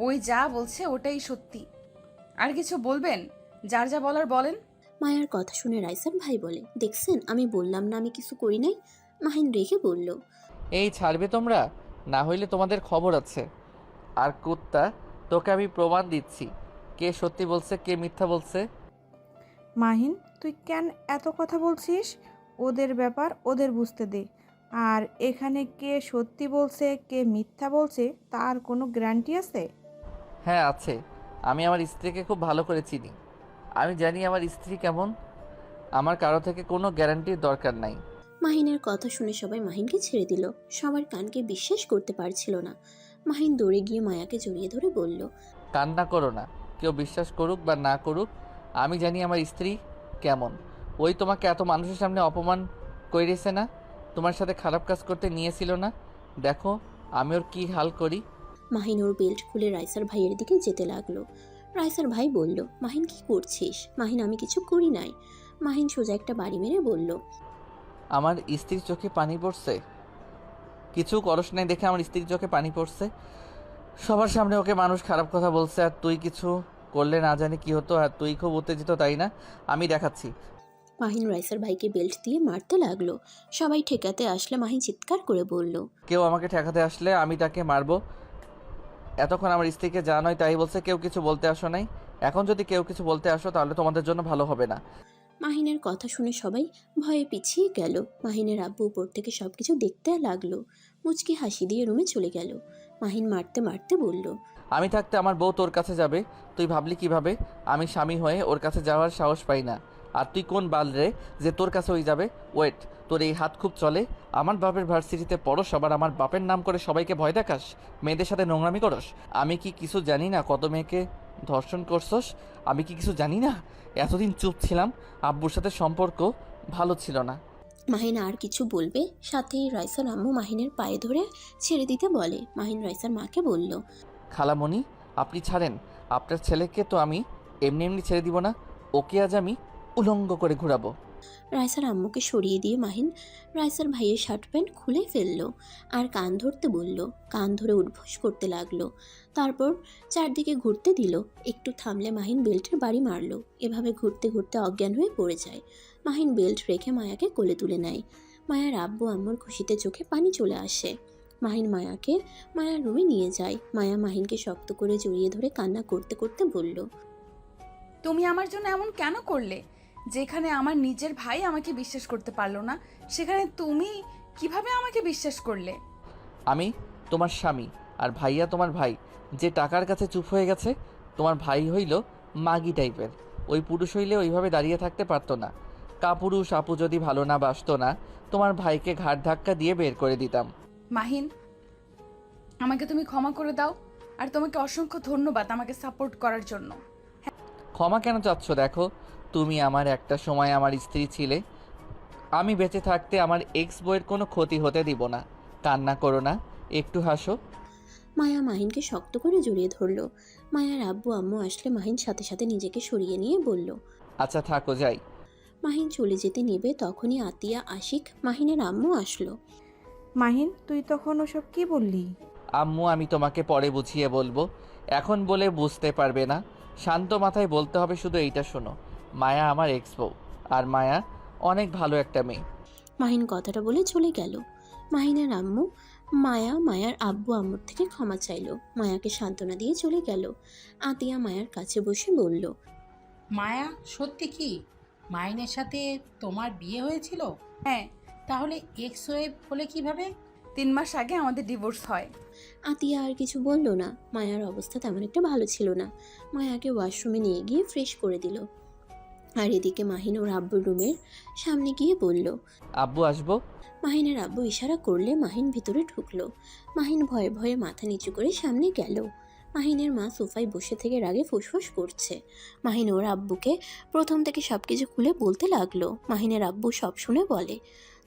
ওই যা বলছে ওটাই সত্যি। আর কিছু বলবেন? যার যা বলার বলেন। মায়ার কথা শুনে রাইসার ভাই বলে, দেখছেন আমি বললাম না আমি কিছু করি নাই। মাহিন রেখে বলল, এই ছাড়বে তোমরা, না হইলে তোমাদের খবর আছে। আর কুত্তা, তোকে আমি প্রমাণ দিচ্ছি কে সত্যি বলছে কে মিথ্যা বলছে। মাহিন, তুই কেন এত কথা বলছিস? ওদের ব্যাপার ওদের বুঝতে দে। আর এখানে কে সত্যি বলছে কে মিথ্যা বলছে তার কোনো গ্যারান্টি আছে? হ্যাঁ আছে, আমি আমার স্ত্রীকে খুব ভালো করে চিনি। আমি জানি আমার স্ত্রী কেমন। আমার কারো থেকে কোনো গ্যারান্টির দরকার নাই। মাহিনের কথা শুনে সবাই মাহিনকে ছেড়ে দিল। সবার কানকে বিশ্বাস করতে পারছিল না। মাহিন দৌড়ে গিয়ে মায়াকে জড়িয়ে ধরে বলল, কান্না করো না। কেউ বিশ্বাস করুক বা না করুক, আমি জানি আমার স্ত্রী কেমন। ওই তোমাকে এত মানুষের সামনে অপমান করেছে না, তোমার সাথে খারাপ কাজ করতে নিয়েছিল না, দেখো আমি ওর কী হাল করি। মাহিন ওর বেল্ট খুলে রাইসার ভাইয়ের দিকে যেতে লাগলো। রাইসার ভাই বলল, মাহিন কি করছিস? মাহিন, আমি কিছু করি নাই। মাহিন সোজা একটা বাড়ি মেরে বলল, আমার স্ত্রীর চোখে পানি পড়ছে। কিছু করস নাই দেখে আমার স্ত্রীর চোখে পানি পড়ছে। সবার সামনে ওকে মানুষ খারাপ কথা বলছে, আর তুই কিছু করলে না জানি কি হতো। আর তুই খুব উত্তেজিত, তাই না? আমি দেখাচ্ছি। মাহিন রাইসার ভাইকে বেল্ট দিয়ে মারতে লাগলো। সবাই ঠেকাতে আসলে মাহিন চিৎকার করে বলল, কেউ আমাকে ঠেকাতে আসলে আমি তাকে মারবো। এতক্ষণ আমার স্ত্রীকে যা নয় তাই বলছে, কেউ কিছু বলতে আসো নাই। এখন যদি কেউ কিছু বলতে আসো তাহলে তোমাদের জন্য ভালো হবে না। মাহিনের কথা শুনে সবাই ভয়ে পিছিয়ে গেল। মাহিনের আব্বু উপর থেকে সবকিছু দেখতে লাগলো। মুচকি হাসি দিয়ে রুমে চলে গেল। মাহিন মারতে মারতে বলল, আমি থাকতে আমার বউ তোর কাছে যাবে? তুই ভাবলি কিভাবে? আমি স্বামী হয়ে ওর কাছে যাওয়ার সাহস পাই না। আর তুই কোন বাল রে যে তোর কাছে ওই যাবে? ওয়েট, তোর এই হাত খুব চলে। আমার বাপের ভার্সিটিতে পড়স, আবার আমার বাপের নাম করে সবাইকে ভয় দেখাস, মেয়েদের সাথে নোংরামি করস। আমি কি কিছু জানি না কত মেয়েকে ধর্ষণ করছস? আমি কি কিছু জানি না? এতদিন চুপ ছিলাম, আব্বুর সাথে সম্পর্ক ভালো ছিল না। মাহিন আর কিছু বলবে, সাথেই রাইসার আম্মু মাহিনের পায়ে ধরে ছেড়ে দিতে বলে। মাহিন রাইসার মাকে বলল, খালামণি, আপনি ছাড়েন। আপনার ছেলেকে তো আমি এমনি এমনি ছেড়ে দিব না। ওকে আজ আমি উলঙ্গ করে ঘুরাবো। রাইসার আম্মুকে সরিয়ে দিয়ে মাহিন রাইসার ভাইয়ের শার্ট প্যান্ট খুলে ফেললো আর কান ধরতে বলল। কান ধরে উঠবোস করতে লাগলো। তারপর চারদিকে ঘুরতে দিল। একটু থামলে মাহিন বেল্টের বাড়ি মারলো। এভাবে ঘুরতে ঘুরতে অজ্ঞান হয়ে পড়ে যায়। মাহিন বেল্ট রেখে মায়াকে কোলে তুলে নেয়। মায়ার আব্বু আম্মুর খুশিতে চোখে পানি চলে আসে। মাহিন মায়াকে মায়ার রুমে নিয়ে যায়। মায়া মাহিনকে শক্ত করে জড়িয়ে ধরে কান্না করতে করতে বলল, তুমি আমার জন্য এমন কেন করলে? যেখানে আমার নিজের ভাই আমাকে বিশ্বাস করতে পারলো না, সেখানে তুমি কিভাবে আমাকে বিশ্বাস করলে? আমি তোমার স্বামী, আর ভাইয়া তোমার ভাই, যে টাকার কাছে চুপ হয়ে গেছে। তোমার ভাই হইল মাগি টাইপের। ওই পুরুষ হইলে ওইভাবে দাঁড়িয়ে থাকতে পারতো না। কাপুরুষ আপু যদি ভালো না বাসতো না, তোমার ভাইকে ঘাট ধাক্কা দিয়ে বের করে দিতাম। মাহিন, আমাকে তুমি ক্ষমা করে দাও। আর তোমাকে অসংখ্য ধন্যবাদ আমাকে সাপোর্ট করার জন্য। ক্ষমা কেন চাচ্ছ? দেখো, তুমি আমার একটা সময় আমার স্ত্রী ছিলে। আমি বেঁচে থাকতে আমার এক্স বইয়ের কোনো ক্ষতি হতে দিব না। কান্না করো না, একটু হাসো। মায়া মাহিনকে শক্ত করে জড়িয়ে ধরলো। মায়ার আব্বু আম্মু আসলে মাহিন সাথে সাথে নিজেকে সরিয়ে নিয়ে বলল, আচ্ছা থাকো, যাই। মাহিন চলে যেতে নেবে তখনই আতিয়া, আশিক, মাহিনের আম্মু আসলো। মাহিন, তুই তখন ওসব কি বললি? আম্মু, আমি তোমাকে পরে বুঝিয়ে বলবো, এখন বলে বুঝতে পারবে না। শান্ত মাথায় বলতে হবে শুধু এইটা শোনো, মায়া আমার এক্স বউ, আর মায়া অনেক ভালো একটা মেয়ে। মাহিন কথাটা বলে চলে গেল। মাহিনের আম্মু মায়ার আব্বু আম্মুর থেকে ক্ষমা চাইলো। মায়াকে সান্ত্বনা দিয়ে চলে গেল। আতিয়া মায়ার কাছে বসে বলল, মায়া, সত্যি কি মাইনের সাথে তোমার বিয়ে হয়েছিল? হ্যাঁ। তাহলে এক্স ওয়েব হলে কিভাবে? 3 মাস আগে আমাদের ডিভোর্স হয়। আতিয়া আর কিছু বলল না। মায়ার অবস্থা তেমন একটা ভালো ছিল না। মায়াকে ওয়াশরুমে নিয়ে গিয়ে ফ্রেশ করে দিল। আর এদিকে মাহিন ওর আব্বুর রুমের সামনে গিয়ে বলল, আব্বু আসবো? মাহিনের আব্বু ইশারা করলে মাহিন ভিতরে ঢুকলো। মাহিন ভয়ে ভয়ে মাথা নিচু করে সামনে গেল। মাহিনের মা সোফায় বসে থেকে রাগে ফুসফুস করছে। মাহিন ওর আব্বুকে প্রথম থেকে সবকিছু খুলে বলতে লাগলো। মাহিনের আব্বু সব শুনে বলে,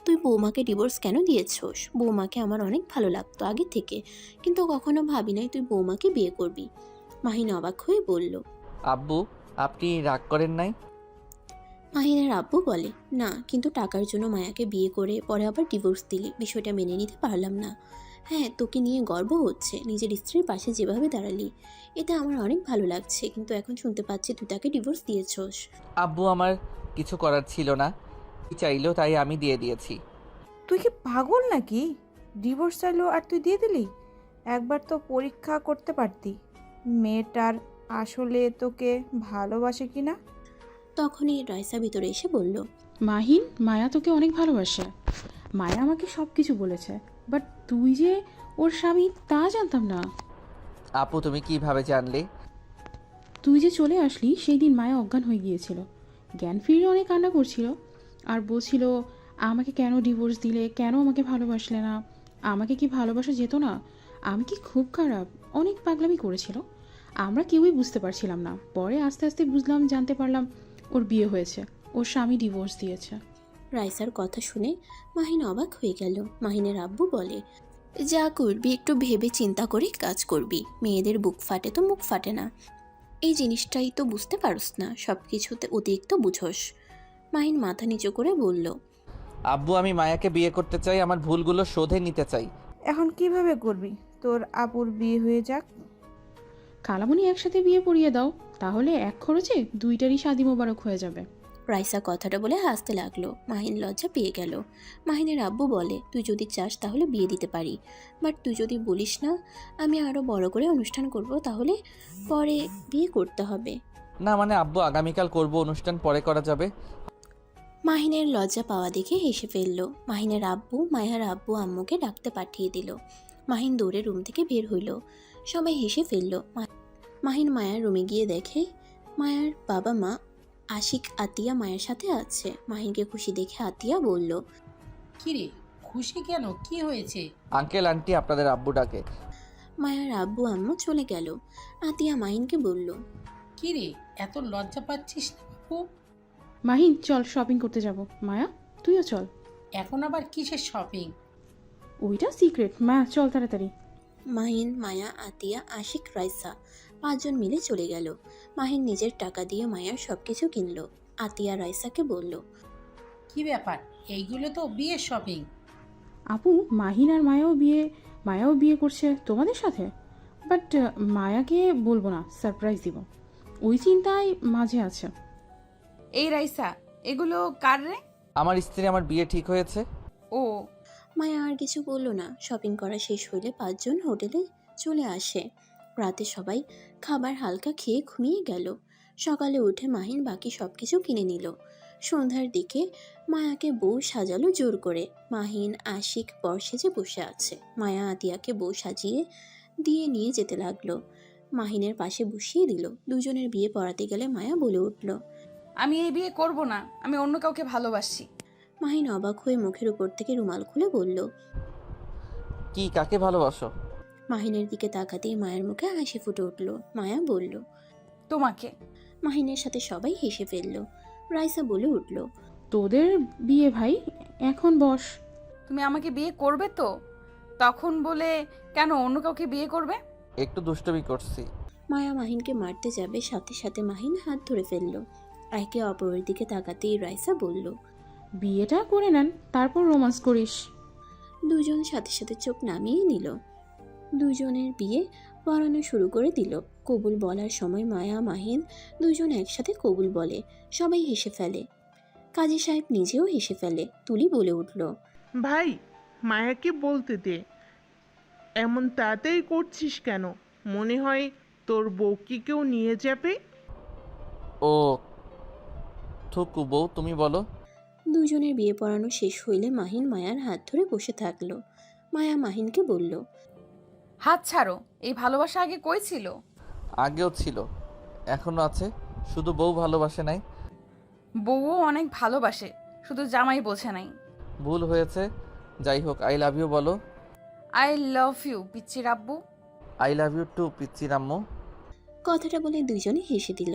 তুই বৌমাকে ডিভোর্স কেন দিয়েছোস? বৌমাকে আমার অনেক ভালো লাগতো আগে থেকে, কিন্তু কখনো ভাবি নাই তুই বৌমাকে বিয়ে করবি। মাহিন অবাক হয়ে বলল, আব্বু, আপনি রাগ করেন নাই? মাহিনের আব্বু বলে, না, কিন্তু টাকার জন্য মায়াকে বিয়ে করে পরে আবার ডিভোর্স দিলি, বিষয়টা মেনে নিতে পারলাম না। হ্যাঁ, তোকে নিয়ে গর্ব হচ্ছে, নিজের স্ত্রীর পাশে যেভাবে দাঁড়ালি, এটা আমার অনেক ভালো লাগছে। কিন্তু এখন শুনতে পাচ্ছি তুই তাকে ডিভোর্স দিয়েছস। আব্বু আমার কিছু করার ছিল না, কি চাইলো তাই আমি দিয়ে দিয়েছি। তুই কি পাগল নাকি? ডিভোর্স চাইলো আর তুই দিয়ে দিলি? একবার তো পরীক্ষা করতে পারতি মেয়েটার আসলে তোকে ভালোবাসে কি না। তখনই রাইসা ভিতরে এসে বলল, মাহিন, মায়া তোকে অনেক ভালোবাসে। মায়া আমাকে সব কিছু বলেছে, বাট তুই যে ওর স্বামী তা জানতাম না। আপু তুমি কিভাবে জানলে? তুই যে চলে আসলি সেই দিন মায়া অজ্ঞান হয়ে গিয়েছিল, জ্ঞান ফিরে অনেক কান্না করছিল আর বলছিল আমাকে কেন ডিভোর্স দিলে, কেন আমাকে ভালোবাসলে না, আমাকে কি ভালোবাসা যেত না, আমি কি খুব খারাপ, অনেক পাগলামি করেছিল। আমরা কেউই বুঝতে পারছিলাম না, পরে আস্তে আস্তে বুঝলাম, জানতে পারলাম ওর বিয়ে হয়েছে, ওর স্বামী ডিভোর্স দিয়েছে। রাইসার কথা শুনে মাহিন অবাক হয়ে গেল। মাহিনের আব্বু বলে, যা করবি একটু ভেবে চিন্তা করে কাজ করবি, মেয়েদের বুক ফাটে তো মুখ ফাটে না। এই জিনিসটাই তো বুঝতে পারস না, সব কিছুতে অতিরিক্ত বুঝোস। মাহিন মাথা নিচু করে বলল, আব্বু আমি মায়াকে বিয়ে করতে চাই, আমার ভুলগুলো শোধে নিতে চাই। এখন কিভাবে করবি? তোর আপুর বিয়ে হয়ে যাক। খালামণি একসাথে বিয়ে পড়িয়ে দাও, তাহলে এক খরচে দুইটারই শাদি মোবারক হয়ে যাবে। রাইসা কথাটা বলে হাসতে লাগলো। মাহিন লজ্জা পেয়ে গেল। মাহিনের আব্বু বলে, তুই যদি চাস তাহলে বিয়ে দিতে পারি, বাট তুই যদি বলিস না আমি আরও বড় করে অনুষ্ঠান করব, তাহলে পরে বিয়ে করতে হবে। না মানে আব্বু আগামীকাল করব, অনুষ্ঠান পরে করা যাবে। মাহিনের লজ্জা পাওয়া দেখে হেসে ফেলল। মাহিনের আব্বু মায়ার আব্বু আম্মুকে ডাকতে পাঠিয়ে দিল। মাহিন দৌড়ে রুম থেকে বের হইল। সবাই হেসে ফেলল। মাহিন মায়ার রুমে গিয়ে দেখে মায়ার বাবা মা আশিক আতিয়া মায়ের সাথে আছে। মাহিনকে খুশি দেখে আতিয়া বলল, কিরে খুশি কেন, কি হয়েছে? আঙ্কেল আন্টি আপনাদের আব্বু ডাকে। মায়ার আব্বু আম্মু চলে গেল। আতিয়া মাহিনকে বলল, কিরে এত লজ্জা পাচ্ছিস না বাবু? মাহিন চল শপিং করতে যাব। মায়া তুইও চল। এখন আবার কিসের শপিং? ওইটা সিক্রেট, মা চল তাড়াতাড়ি। মাহিন মায়া আতিয়া আশিক রাইসা 5 জন মিলে চলে গেল। মাহিন নিজের টাকা দিয়ে মায়ার সবকিছু কিনলো। আতিয়া রাইসাকে বলল, কি ব্যাপার, এইগুলো তো বিয়ের শপিং। আপু মাহিন আর মায়াও বিয়ে করছে তোমাদের সাথে, বাট মায়াকে বলবো না, সারপ্রাইজ দিব, ওই চিন্তায় মাঝে আছে। এই রাইসা, এগুলো কার রে? আমার স্ত্রী, আমার বিয়ে ঠিক হয়েছে। ও, মায়া আর কিছু বলল না। শপিং করা শেষ হইলে 5 জন হোটেলে চলে আসে। রাতে সবাই খাবার হালকা খেয়ে ঘুমিয়ে গেল। সকালে উঠে মাহিন বাকি সব কিছু কিনে নিল। সন্ধ্যার দিকে মায়াকে বউ সাজালো জোর করে। মাহিন আশিক বর সেজে বসে আছে। মায়া আতিয়াকে বউ সাজিয়ে দিয়ে নিয়ে যেতে লাগলো। মাহিনের পাশে বসিয়ে দিল। দুজনের বিয়ে পড়াতে গেলে মায়া বলে উঠল, আমি এই বিয়ে করব না, আমি অন্য কাউকে ভালোবাসি। মাহিন অবাক হয়ে মুখের উপর থেকে রুমাল খুলে বলল, কি কাকে ভালোবাসো? মাহিনের দিকে তাকাতেই মায়ের মুখে হাসি ফুটে উঠল। মায়া বলল, তোমাকে। মাহিনের সাথে সবাই হেসে ফেলল। রাইসা বলে উঠল, তোদের বিয়ে ভাই, এখন বস। তুমি আমাকে বিয়ে করবে তো? তখন বলে কেন অন্য কাউকে বিয়ে করবে? একটু দুষ্টুমি করছি। মায়া মাহিনকে মারতে যাবে, সাথে সাথে মাহিন হাত ধরে ফেলল। একে অপরের দিকে তাকাতেই রাইসা বলল, বিয়েটা করে নেন, তারপর রোমান্স করিস। দুজন সাথে সাথে চোখ নামিয়ে নিল। দুজনের বিয়ে পড়ানো শুরু করে দিল। কবুল বলার সময় মায়া মাহিন দুজন একসাথে কবুল বলে। সবাই হেসে ফেলে। কাজী সাহেব নিজেও হেসে ফেলে। তুলি বলে উঠল, ভাই মায়াকে বলতে দে, এমন তাড়াতাড়ি করছিস কেন? মনে হয় তোর বউকে কেউ নিয়ে যাবে। ও থুকু বউ, তুমি বলো। দুজনের বিয়ে পড়ানো শেষ হইলে মাহিন মায়ার হাত ধরে বসে থাকলো। মায়া মাহিনকে বলল, হাত ছাড়ো, এই ভালোবাসা আগে কই ছিল? আগেও ছিল, এখনো আছে, শুধু বউ ভালোবাসে নাই। বউও অনেক ভালোবাসে, শুধু জামাই বোঝে নাই। ভুল হয়েছে, যাই হোক। আই লাভ ইউ বলো। আই লাভ ইউ পিচ্চির আব্বু। আই লাভ ইউ টু পিচ্চির আম্মু। কথাটা বলে দুজনে হেসে দিল।